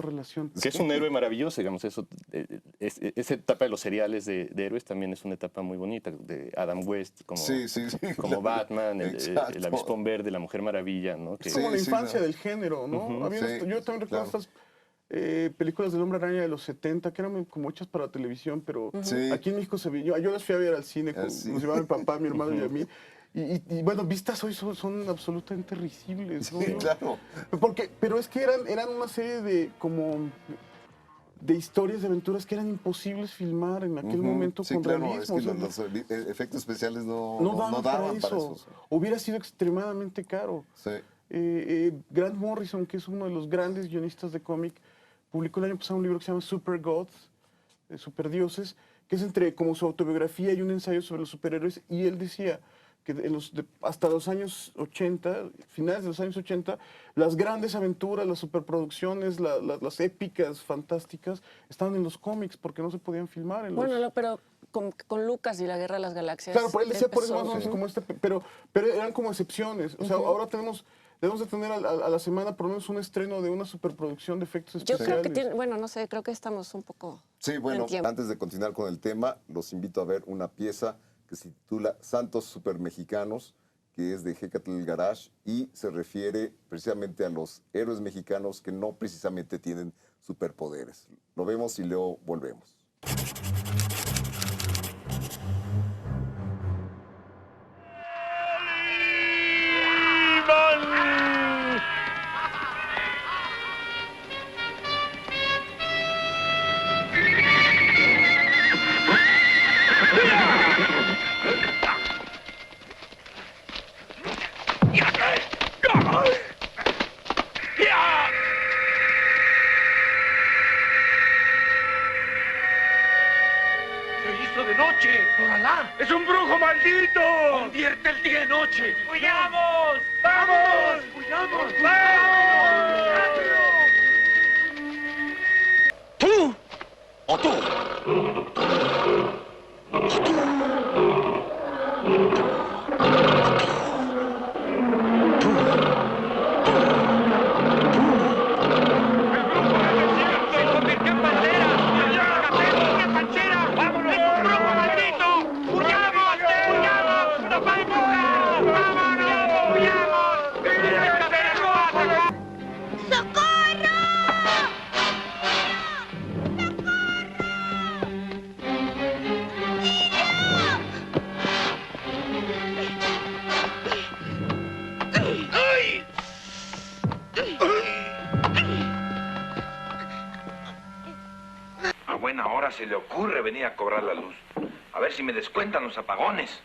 relación. Que es un héroe maravilloso, digamos. Esa etapa de los seriales de héroes también es una etapa muy bonita, de Adam West como Batman, el Avispón Verde, la Mujer Maravilla, ¿no? Es como la infancia del género, ¿no? Yo también recuerdo estas películas del Hombre Araña de los 70, que eran como hechas para televisión, pero aquí en México se veía. Yo las fui a ver al cine, nos llevaba mi papá, mi hermano y a mí. Y bueno, vistas hoy son absolutamente risibles, ¿no? Sí, claro. Pero es que eran una serie de como de historias de aventuras que eran imposibles filmar en aquel momento sí, con claro, realismo. es que los efectos especiales no daban para eso. Hubiera sido extremadamente caro. Sí. Grant Morrison, que es uno de los grandes guionistas de cómic, publicó el año pasado un libro que se llama Super Gods, Super Dioses, que es entre como su autobiografía y un ensayo sobre los superhéroes, y él decía que hasta los años 80, finales de los años 80, las grandes aventuras, las superproducciones, las épicas, fantásticas, estaban en los cómics porque no se podían filmar en Bueno, pero con Lucas y la Guerra de las Galaxias. Claro, por él decía por eso más o menos como pero eran como excepciones. O sea, ahora debemos de tener a la semana por lo menos un estreno de una superproducción de efectos especiales. Yo creo que bueno, no sé, creo que estamos un poco. Sí, bueno, antes de continuar con el tema, los invito a ver una pieza que se titula Santos Supermexicanos, que es de Hecatl Garage y se refiere precisamente a los héroes mexicanos que no precisamente tienen superpoderes. Lo vemos y luego volvemos. ¡Es un brujo maldito! ¡Convierte el día en noche! ¡Huyamos! ¡Vamos! ¡Huyamos! ¡Vamos! ¿Tú? ¿O tú? A buena hora se le ocurre venir a cobrar la luz. A ver si me descuentan los apagones.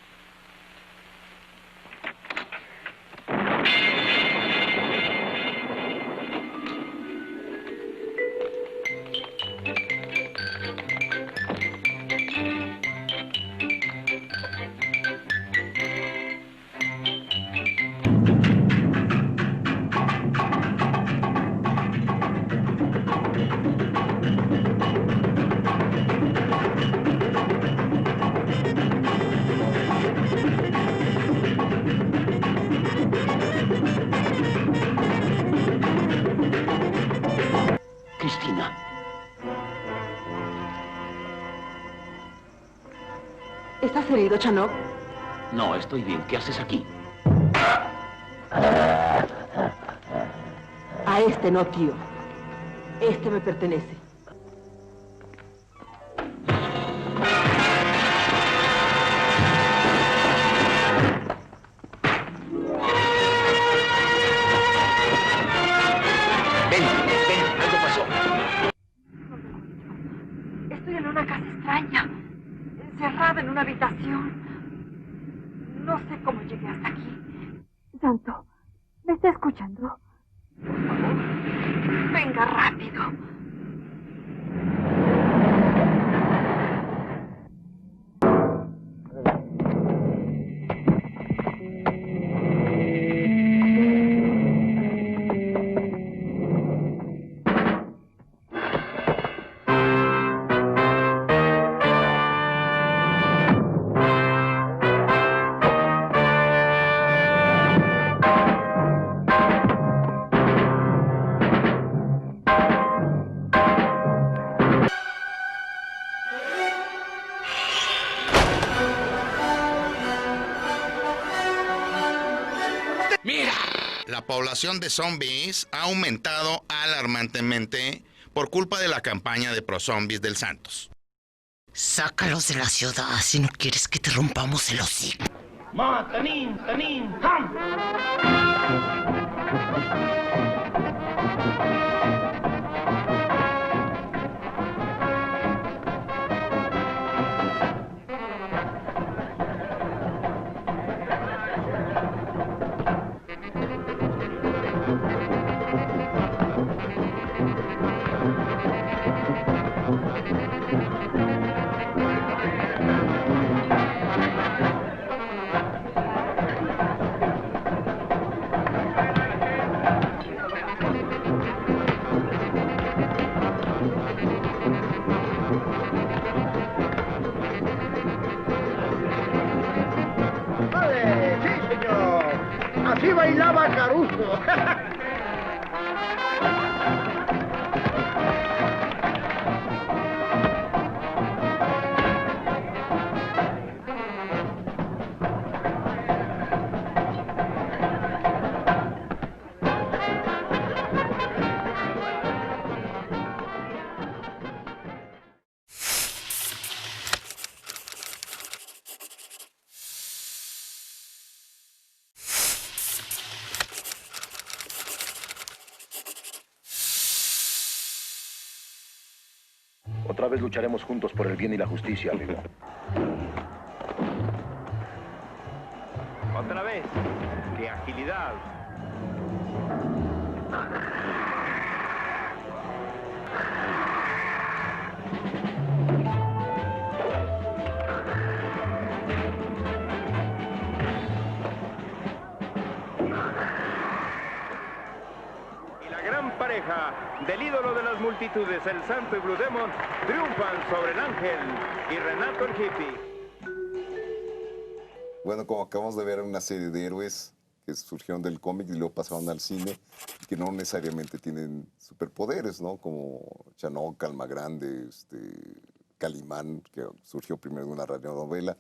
Cristina. ¿Estás herido, Chanok? No, estoy bien. ¿Qué haces aquí? A este no, tío. Este me pertenece. Ven, algo pasó. Estoy en una casa extraña, encerrada en una habitación. No sé cómo llegué hasta aquí. Santo, ¿me está escuchando? Por favor, venga rápido. La población de zombies ha aumentado alarmantemente por culpa de la campaña de pro-zombies del Santos. Sácalos de la ciudad si no quieres que te rompamos el hocico. ¡Ma, tanín, tanín, ham! ¡Vale! ¡Sí, señor! ¡Así bailaba Caruso! Otra vez lucharemos juntos por el bien y la justicia, amigo. Otra vez. ¡Qué agilidad! Y la gran pareja del ídolo de las multitudes, el Santo y Blue Demon, triunfan sobre el Ángel y Renato el Hippie. Bueno, como acabamos de ver, una serie de héroes que surgieron del cómic y luego pasaron al cine y que no necesariamente tienen superpoderes, ¿no? Como Chanok, Alma Grande, Calimán, que surgió primero de una radionovela.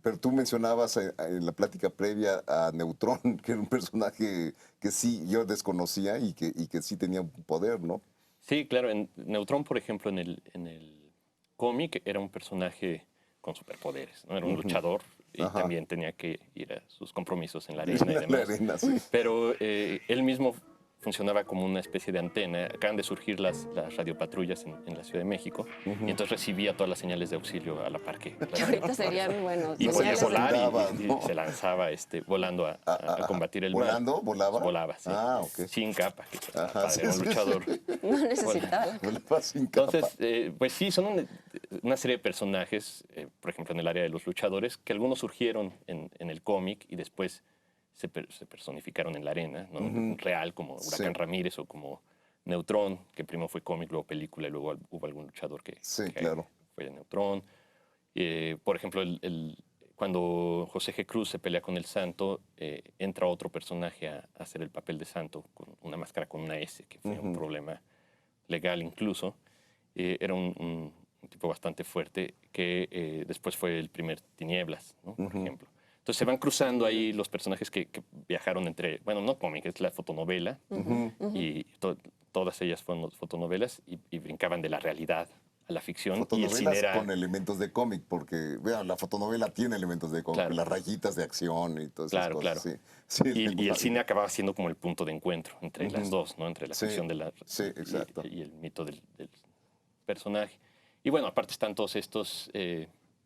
Pero tú mencionabas en la plática previa a Neutrón, que era un personaje que sí yo desconocía y que sí tenía un poder, ¿no? Sí, claro. Neutrón, por ejemplo, en el cómic era un personaje con superpoderes, ¿no? Era un luchador y también tenía que ir a sus compromisos en la arena y demás. La arena, sí. Pero él mismo funcionaba como una especie de antena. Acaban de surgir las radiopatrullas en la Ciudad de México y entonces recibía todas las señales de auxilio a la par que ahorita serían, bueno, y podía volar y ¿no? se lanzaba volando a combatir el mal. ¿Volando? ¿Volaba? Volaba, sí. Ah, ok. Sin capa, que era un luchador. No necesitaba. Volaba sin capa. Entonces, pues sí, son una serie de personajes, por ejemplo, en el área de los luchadores, que algunos surgieron en el cómic y después se personificaron en la arena, ¿no? Real, como Huracán Ramírez o como Neutrón, que primero fue cómic, luego película y luego hubo algún luchador que fue Neutrón. Por ejemplo, cuando José G. Cruz se pelea con el Santo, entra otro personaje a hacer el papel de Santo, con una máscara con una S, que fue un problema legal incluso. Era un tipo bastante fuerte, que después fue el primer Tinieblas, ¿no? Por ejemplo. Entonces se van cruzando ahí los personajes que viajaron entre, bueno, no cómic, es la fotonovela, y todas ellas fueron fotonovelas y brincaban de la realidad a la ficción. Fotonovelas y el cine era con elementos de cómic, porque vean, la fotonovela tiene elementos de cómic, las rayitas de acción y todas esas cosas. Claro. Sí, y el cine acababa siendo como el punto de encuentro entre las dos, ¿no? Entre la ficción de y el mito del personaje. Y bueno, aparte están todos estos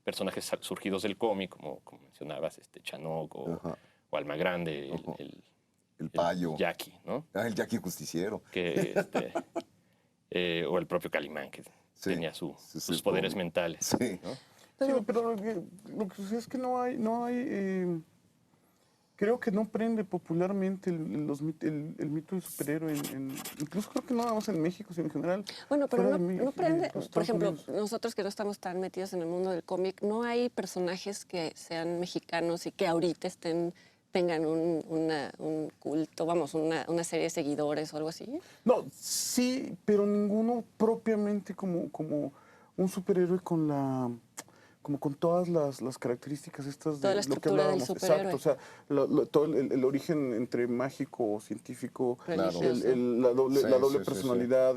personajes surgidos del cómic, como mencionabas, Chanok o Alma Grande, el Payo. El Jackie, ¿no? El Jackie Justiciero. Que, o el propio Calimán, que tenía sus poderes mentales. Sí. ¿no? Pero lo que sucede es que no hay creo que no prende popularmente el mito del superhéroe, incluso creo que no nada más en México, sino en general. Bueno, pero no prende, por ejemplo, nosotros que no estamos tan metidos en el mundo del cómic, ¿no hay personajes que sean mexicanos y que ahorita tengan un culto, vamos, una serie de seguidores o algo así? No, sí, pero ninguno propiamente como un superhéroe con todas las características estas toda de la lo que estructura del hablábamos. superhéroe. Exacto, o sea, todo el origen entre mágico o científico, la doble personalidad,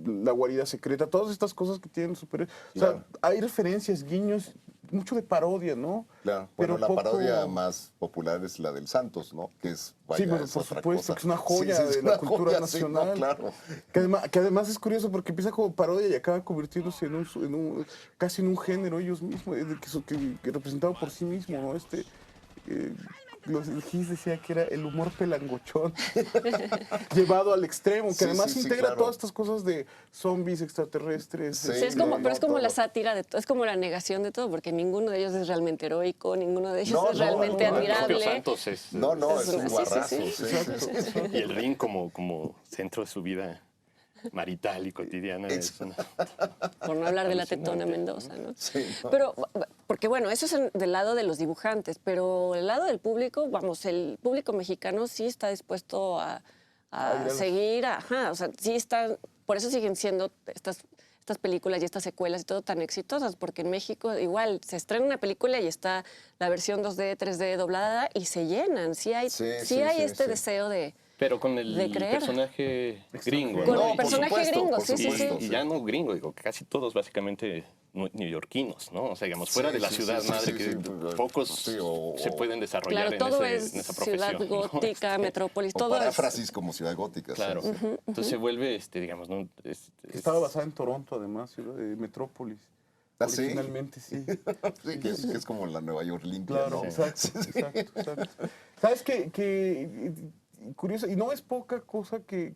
la guarida secreta, todas estas cosas que tienen superhéroes. O sea, hay referencias, guiños, mucho de parodia, ¿no? Claro, pero la parodia más popular es la del Santos, ¿no? Que es, sí, pero por supuesto, que es una joya de la cultura nacional. Sí, no, claro. Que además es curioso porque empieza como parodia y acaba convirtiéndose casi en un género ellos mismos, que representado por sí mismo, ¿no? El Gis decía que era el humor pelangochón llevado al extremo, que además integra todas estas cosas de zombies, extraterrestres. Pero es como la sátira de todo, es como la negación de todo, porque ninguno de ellos es realmente heroico, ninguno de ellos es realmente admirable. El Santos es un guarrazo. Y el ring como centro de su vida marital y cotidiana. Por no hablar de la tetona Mendoza, ¿no? Sí, ¿no? Pero, porque bueno, eso es del lado de los dibujantes, pero el lado del público, vamos, el público mexicano sí está dispuesto a seguir, o sea, sí están, por eso siguen siendo estas películas y estas secuelas y todo tan exitosas, porque en México igual se estrena una película y está la versión 2D, 3D doblada y se llenan, sí hay deseo de... Pero con el personaje gringo. Con ¿no? el personaje gringo, sí. Y ya no gringo, digo, casi todos básicamente neoyorquinos, ¿no? O sea, digamos, fuera de la ciudad madre, que pocos se pueden desarrollar claro, todo en esa profesión. Ciudad gótica, ¿no? Metrópolis, o todo paráfrasis como Ciudad Gótica. Claro. Entonces se vuelve, digamos, ¿no? Estaba basada en Toronto, además, ciudad de Metrópolis. ¿Ah, sí? Originalmente, sí. Sí, que es como la Nueva York limpia, claro, ¿no? Exacto. ¿Sabes qué? Curioso, y no es poca cosa que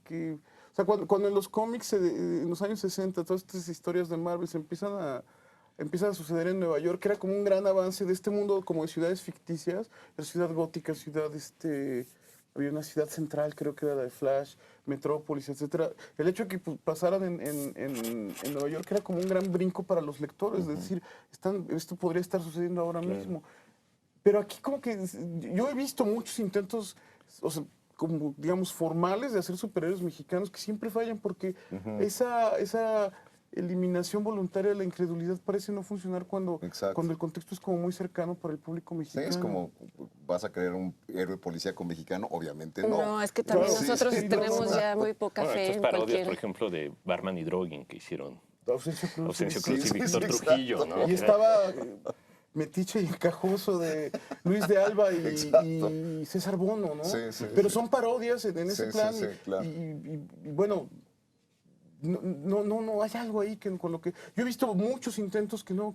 o sea, cuando en los cómics en los años 60 todas estas historias de Marvel se empiezan a suceder en Nueva York, que era como un gran avance de este mundo como de ciudades ficticias, la ciudad gótica, había una ciudad central, creo que era la de Flash, Metrópolis, etcétera. El hecho de que pasaran en Nueva York era como un gran brinco para los lectores, es decir, esto podría estar sucediendo ahora mismo. Pero aquí como que yo he visto muchos intentos, o sea, como digamos formales de hacer superhéroes mexicanos que siempre fallan porque esa eliminación voluntaria de la incredulidad parece no funcionar cuando el contexto es como muy cercano para el público mexicano. Sí, es como, ¿vas a crear un héroe policíaco mexicano? Obviamente no. No, es que también nosotros tenemos ya muy poca fe en parodias, por ejemplo, de Barman y Drogin que hicieron Ausencio Cruz y Víctor Trujillo, ¿no? Y estaba metiche y encajoso de Luis de Alba y César Bono, ¿no? Pero son parodias en ese plan. Claro. Y bueno, no hay algo ahí con lo que... Yo he visto muchos intentos que no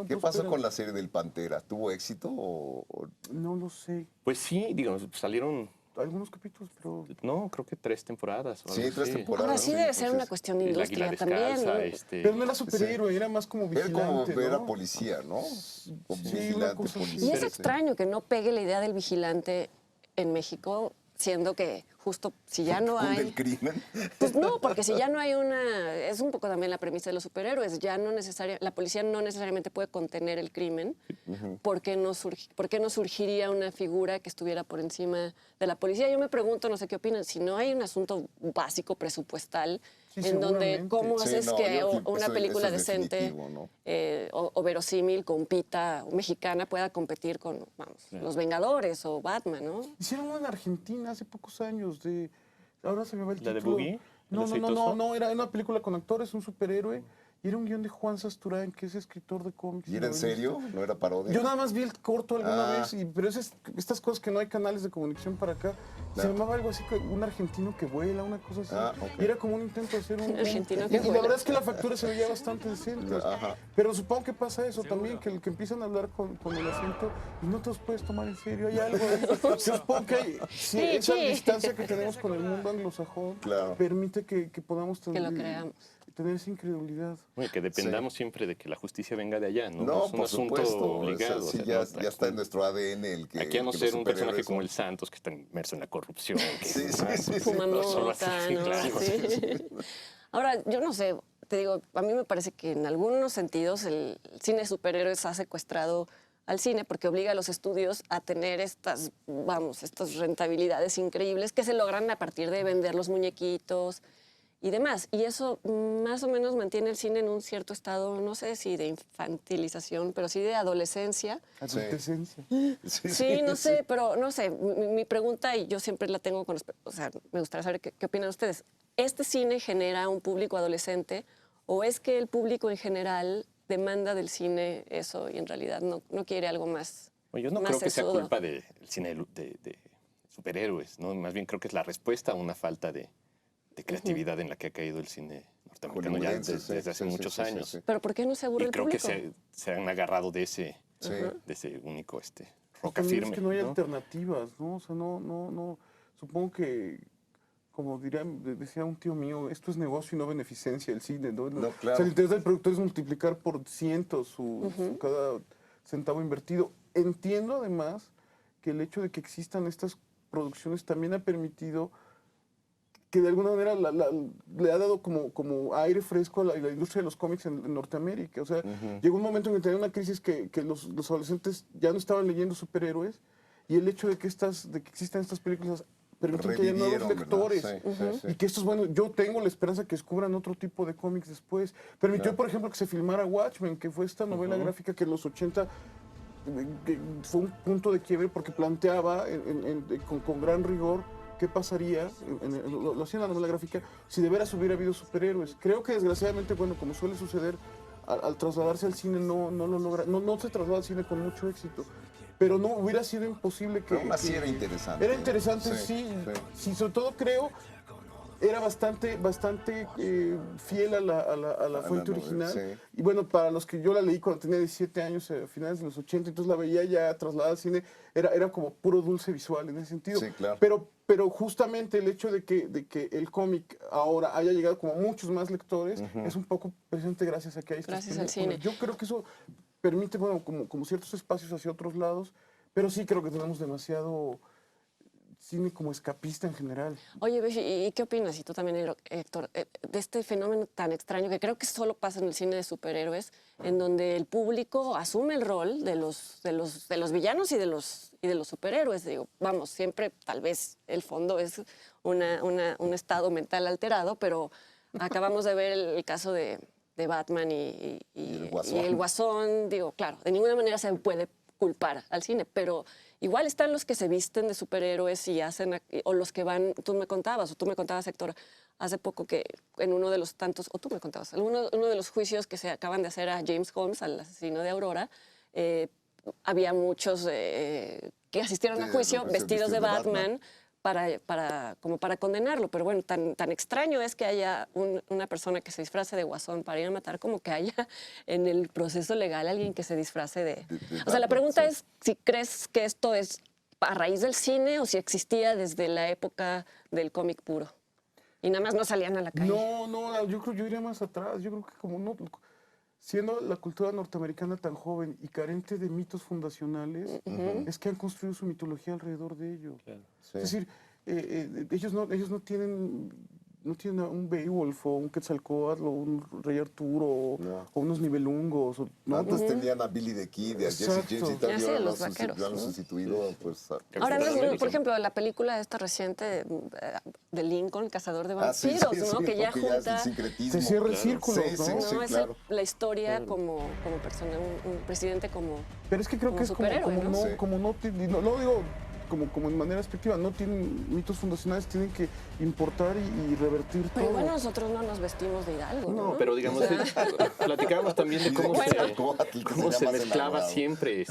¿Qué pasó con la serie del Pantera? ¿Tuvo éxito o...? No lo sé. Pues sí, digo, salieron... Algunos capítulos, pero... No, creo que 3 temporadas. Sí, 3 temporadas. Ahora sí debe ser una cuestión de industria también, ¿no? Pero no era superhéroe, era más como vigilante, era policía, ¿no? Como vigilante, policía. Y es extraño que no pegue la idea del vigilante en México, siendo que justo si ya no hay... ¿El crimen? Pues no, porque si ya no hay es un poco también la premisa de los superhéroes, la policía no necesariamente puede contener el crimen, ¿por qué no surgiría una figura que estuviera por encima de la policía? Yo me pregunto, no sé qué opinan, si no hay un asunto básico presupuestal en donde cómo haces que una película decente o verosímil compita, o mexicana pueda competir con, Los Vengadores o Batman, ¿no? Hicieron una en Argentina hace pocos años ahora se me va el título. ¿La de Boogie? No, era una película con actores, un superhéroe. Y era un guión de Juan Sasturán, que es escritor de cómics. ¿Y era en serio? ¿No era parodia? Yo nada más vi el corto alguna vez, pero estas cosas que no hay canales de comunicación para acá. Se llamaba algo así, un argentino que vuela, una cosa así. Y era como un intento de hacer un argentino que vuela. Y la verdad es que la factura se veía bastante decente. Pero supongo que pasa eso también, que empiezan a hablar con el acento y no te los puedes tomar en serio. Hay algo ahí. Yo supongo que hay, esa distancia que tenemos con el mundo anglosajón permite que podamos que lo creamos. Tener esa incredulidad. Bueno, que dependamos siempre de que la justicia venga de allá, ¿no? No, es un por asunto supuesto. obligado. Sí, ya está en nuestro ADN el que... Aquí a no ser un personaje como el Santos, que está inmerso en la corrupción. Fuma mota, ¿no? Claro. Ahora, yo no sé, te digo, a mí me parece que en algunos sentidos el cine de superhéroes ha secuestrado al cine porque obliga a los estudios a tener estas rentabilidades increíbles que se logran a partir de vender los muñequitos y demás. Y eso más o menos mantiene el cine en un cierto estado, no sé si de infantilización, pero sí de adolescencia. Adolescencia. Sí, no sé, pero no sé. Mi pregunta, y yo siempre la tengo o sea, me gustaría saber qué opinan ustedes. ¿Este cine genera un público adolescente o es que el público en general demanda del cine eso y en realidad no quiere algo más? Bueno, yo no creo que sea culpa del cine de superhéroes, ¿no? Más bien creo que es la respuesta a una falta de creatividad en la que ha caído el cine norteamericano ya desde hace muchos años. ¿Pero por qué no se aburre el público? Y creo que se han agarrado de ese único roca firme. Es que no hay alternativas, ¿no? O sea, no. Supongo que, como decía un tío mío, esto es negocio y no beneficencia el cine, ¿no? Claro. O sea, el interés del productor es multiplicar por cientos cada centavo invertido. Entiendo además que el hecho de que existan estas producciones también ha permitido que de alguna manera le ha dado como aire fresco a la industria de los cómics en Norteamérica. O sea, llegó un momento en que tenía una crisis que los adolescentes ya no estaban leyendo superhéroes, y el hecho de que existan estas películas permiten que haya nuevos lectores. Y que estos, bueno, yo tengo la esperanza que descubran otro tipo de cómics después. Permitió, por ejemplo, que se filmara Watchmen, que fue esta novela gráfica que en los 80 que fue un punto de quiebre porque planteaba con gran rigor qué pasaría, lo hacía en la novela gráfica, si de veras hubiera habido superhéroes. Creo que desgraciadamente, bueno, como suele suceder, al trasladarse al cine no lo logra, no se traslada al cine con mucho éxito. Pero no hubiera sido imposible que... Aún así era interesante. Era interesante, sí, sobre todo creo, era bastante fiel a la fuente original. Sí. Y bueno, para los que yo la leí cuando tenía 17 años, a finales de los 80, entonces la veía ya trasladada al cine, era como puro dulce visual en ese sentido. Sí, claro. Pero justamente el hecho de que el cómic ahora haya llegado como a muchos más lectores, es un poco presente gracias a que hay estas gracias al cine. Yo creo que eso permite, bueno, como ciertos espacios hacia otros lados, pero sí creo que tenemos demasiado cine como escapista en general. Oye, ¿y qué opinas? Y tú también, Héctor, de este fenómeno tan extraño que creo que solo pasa en el cine de superhéroes, en donde el público asume el rol de los villanos y de los superhéroes. Digo, vamos, siempre tal vez el fondo es un estado mental alterado, pero acabamos de ver el caso de Batman y el Guasón. Digo, claro, de ninguna manera se puede culpar al cine, pero igual están los que se visten de superhéroes y hacen, o los que van, tú me contabas, Héctor, hace poco que en uno de los tantos, o tú me contabas, uno de los juicios que se acaban de hacer a James Holmes, al asesino de Aurora, había muchos que asistieron a juicio vestidos de Batman. Como para condenarlo, pero bueno, tan extraño es que haya una persona que se disfrace de Guasón para ir a matar, como que haya en el proceso legal alguien que se disfrace de... O sea, la pregunta es si crees que esto es a raíz del cine o si existía desde la época del cómic puro y nada más no salían a la calle. No, yo iría más atrás. Yo creo que como no... Siendo la cultura norteamericana tan joven y carente de mitos fundacionales, es que han construido su mitología alrededor de ello. Claro. Sí. Es decir, ellos no tienen un Beowulf o un Quetzalcóatl o un Rey Arturo o unos Nibelungos. Antes tenían a Billy the Kid, a Jesse James y tal, y ahora lo han sustituido. Pues, ahora, por ejemplo, la película esta reciente de Lincoln, Cazador de Vampiros, ¿no? Que ya junta... Se cierra el círculo, ¿no? Es la historia como persona, un presidente como Pero es que creo que es como no digo... Como en manera despectiva, no tienen mitos fundacionales, tienen que importar y revertir todo. Pero bueno, nosotros no nos vestimos de Hidalgo, ¿no? Pero digamos, platicábamos también de cómo se mezclaba siempre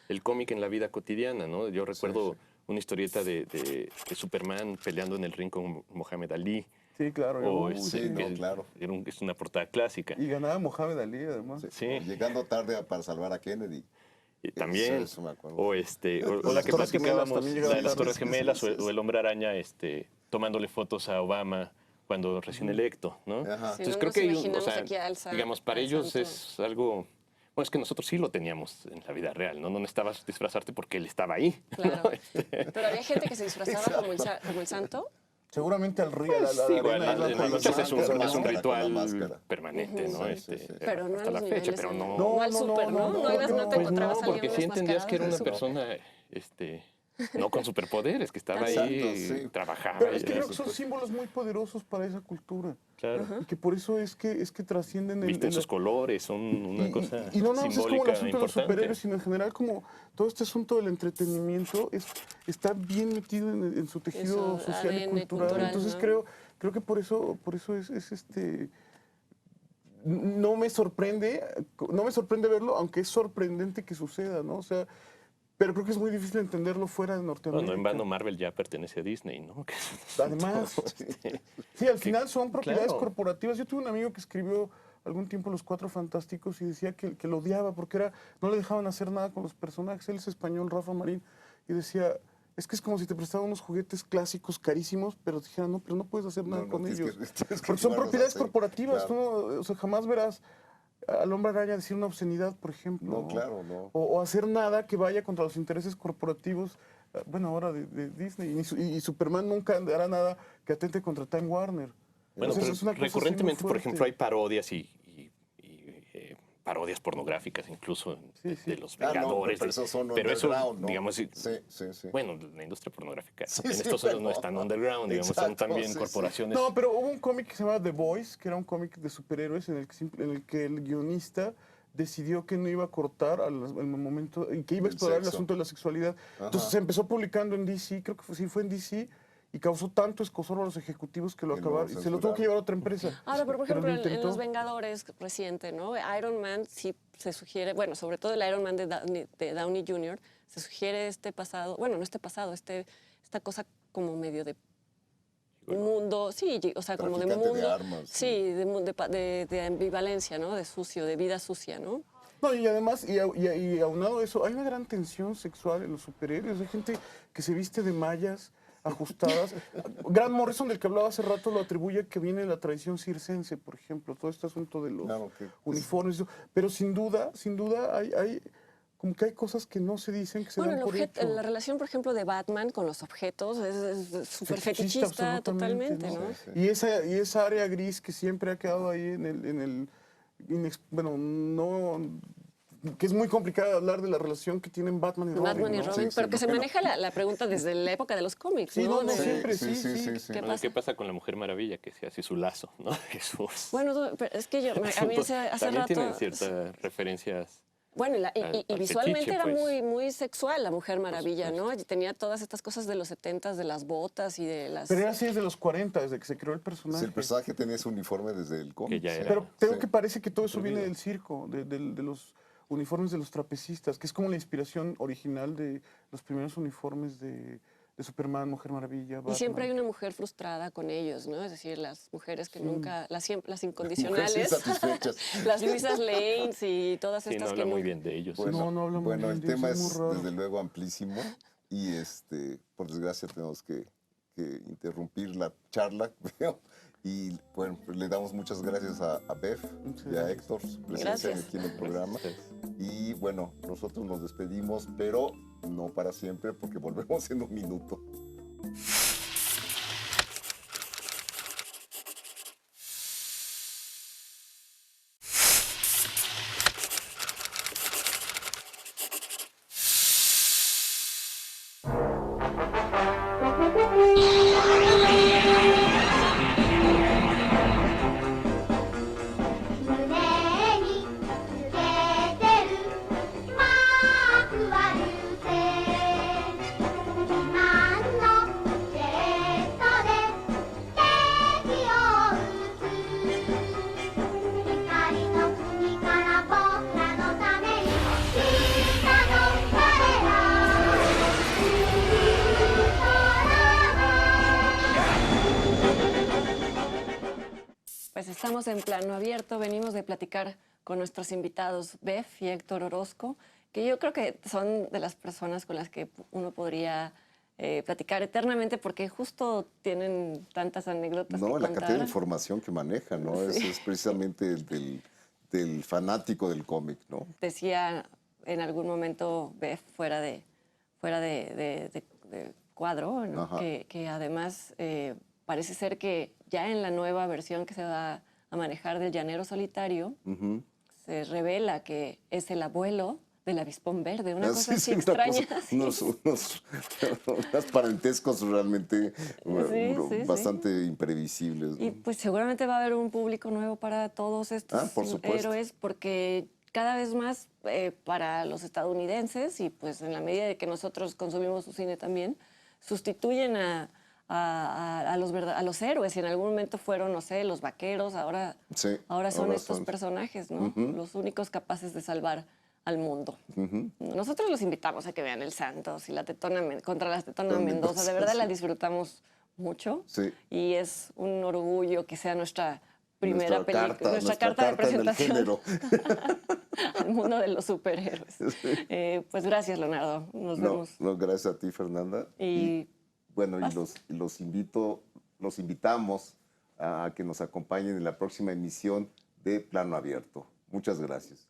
el cómic en la vida cotidiana, ¿no? Yo recuerdo una historieta de Superman peleando en el ring con Mohamed Ali. Sí, claro. Claro. Es una portada clásica. Y ganaba Mohamed Ali, además. Sí. Llegando tarde para salvar a Kennedy. También, eso me acuerdo. o la que platicábamos, la de las Torres Gemelas, o el Hombre Araña tomándole fotos a Obama cuando recién electo, ¿no? Entonces creo que digamos, para ellos es algo... Bueno, es que nosotros sí lo teníamos en la vida real, ¿no? No necesitabas disfrazarte porque él estaba ahí. Claro. ¿No? Pero había gente que se disfrazaba como el santo. Seguramente al río, es un ritual permanente, ¿no? Pero no hasta la fecha, pero no al súper, ¿no? No te encontrabas a alguien porque sí entendías que era una persona, no con superpoderes, que estaba ahí, trabajaba. Pero es que creo que son símbolos muy poderosos para esa cultura. Claro. Y que por eso es que trascienden... Visten sus colores, son una cosa y no es como el asunto de los importante. superhéroes, sino en general como todo este asunto del entretenimiento está bien metido en su tejido social y cultural. Entonces creo que por eso es no me sorprende verlo, aunque es sorprendente que suceda, ¿no? O sea, pero creo que es muy difícil entenderlo fuera de Norteamérica. Bueno, en vano Marvel ya pertenece a Disney, ¿no? Además, sí, al final son propiedades corporativas. Yo tuve un amigo que escribió algún tiempo Los Cuatro Fantásticos y decía que lo odiaba porque no le dejaban hacer nada con los personajes. Él es español, Rafa Marín, y decía... Es que es como si te prestaban unos juguetes clásicos carísimos, pero te dijeran, pero no puedes hacer nada con ellos. Porque son propiedades corporativas. Claro. Tú jamás verás al Hombre Araña decir una obscenidad, por ejemplo. No, claro, no. O hacer nada que vaya contra los intereses corporativos bueno, ahora de Disney. Y Superman nunca hará nada que atente contra Time Warner. Bueno, Entonces, pero es una cosa así muy recurrentemente, por fuerte. ejemplo, hay parodias y parodias pornográficas, incluso de los Vengadores. pero esos son pero eso, underground, ¿no? digamos, Sí. Bueno, la industria pornográfica en sí, estos pero no es tan underground, digamos, son Exacto, también sí, corporaciones. No, pero hubo un cómic que se llama The Boys, que era un cómic de superhéroes en el que el guionista decidió que no iba a cortar al momento en que iba a explorar el sexo. asunto de la sexualidad. Ajá. Entonces se empezó publicando en DC, creo que fue en DC, y causó tanto escozor a los ejecutivos que lo Que lo acabaron. Y se lo tuvo que llevar a otra empresa. Ahora, pero por ejemplo, lo en intentó. Los Vengadores reciente, ¿no? Iron Man sí se sugiere, bueno, sobre todo el Iron Man de Downey Jr., se sugiere este pasado, bueno, no este pasado, esta cosa como medio de mundo, sí, o sea, como de Traficante mundo. de armas, sí, de ambivalencia, ¿no? De sucio, de vida sucia, ¿no? No, y además, y aunado a eso, hay una gran tensión sexual en los superhéroes. Hay gente que se viste de mallas ajustadas. Grant Morrison, del que hablaba hace rato, lo atribuye a que viene de la tradición circense, por ejemplo, todo este asunto de los uniformes. Pero sin duda hay como que hay cosas que no se dicen, que se dan por hecho. La relación, por ejemplo, de Batman con los objetos es súper fetichista totalmente, ¿no? Y esa área gris que siempre ha quedado ahí bueno, no, que es muy complicado hablar de la relación que tienen Batman y Robin. Batman y ¿no? Robin, pero que se maneja la pregunta desde la época de los cómics, Sí, ¿no? no, siempre, sí. ¿Qué pasa con la Mujer Maravilla? Que se hace su lazo, ¿no? Jesús. Bueno, pero es que a mí hace también rato... tienen ciertas referencias. Bueno, y al visualmente fetiche, era pues. muy sexual la Mujer Maravilla, ¿no? Y tenía todas estas cosas de los 70s, de las botas y de las... Pero era así desde los 40, desde que se creó el Sí, personaje. el personaje tenía ese uniforme desde el cómic. Pero creo que parece que todo eso viene del circo, de los uniformes de los trapecistas, que es como la inspiración original de los primeros uniformes de Superman, Mujer Maravilla, Batman. Y siempre hay una mujer frustrada con ellos, ¿no? Es decir, las mujeres que nunca, las incondicionales, insatisfechas. las Luisas Lanes y todas Sí, estas no que habla muy bien de ellos. No habla muy bien el de tema eso, es muy raro. desde luego amplísimo y por desgracia tenemos que interrumpir la charla. Y bueno, pues le damos muchas gracias a Bev y a Héctor, su presencia Gracias. aquí en el programa. Y bueno, nosotros nos despedimos, pero no para siempre, porque volvemos en un minuto. Pues estamos en Plano Abierto, venimos de platicar con nuestros invitados Bev y Héctor Orozco, que yo creo que son de las personas con las que uno podría platicar eternamente porque justo tienen tantas anécdotas que No, la contar. cantidad de información que maneja, ¿no? Sí. Es precisamente del fanático del cómic, ¿no? Decía en algún momento Bev fuera de cuadro, ¿no? que además parece ser que ya en la nueva versión que se va a manejar del Llanero Solitario, se revela que es el abuelo del Avispón Verde, una cosa así extraña. Unos parentescos realmente bastante imprevisibles, ¿no? Y pues seguramente va a haber un público nuevo para todos estos por supuesto. héroes, porque cada vez más para los estadounidenses, y pues en la medida de que nosotros consumimos su cine también, sustituyen a los héroes, y en algún momento fueron, no sé, los vaqueros, ahora son estos personajes, ¿no? Los únicos capaces de salvar al mundo. Nosotros los invitamos a que vean El Santos y la Tetona contra la Tetona Mendoza. De verdad la disfrutamos mucho y es un orgullo que sea nuestra primera película, nuestra carta de presentación al mundo de los superhéroes. Pues gracias, Leonardo. Nos vemos. No, gracias a ti, Fernanda. Y bueno, los invitamos a que nos acompañen en la próxima emisión de Plano Abierto. Muchas gracias.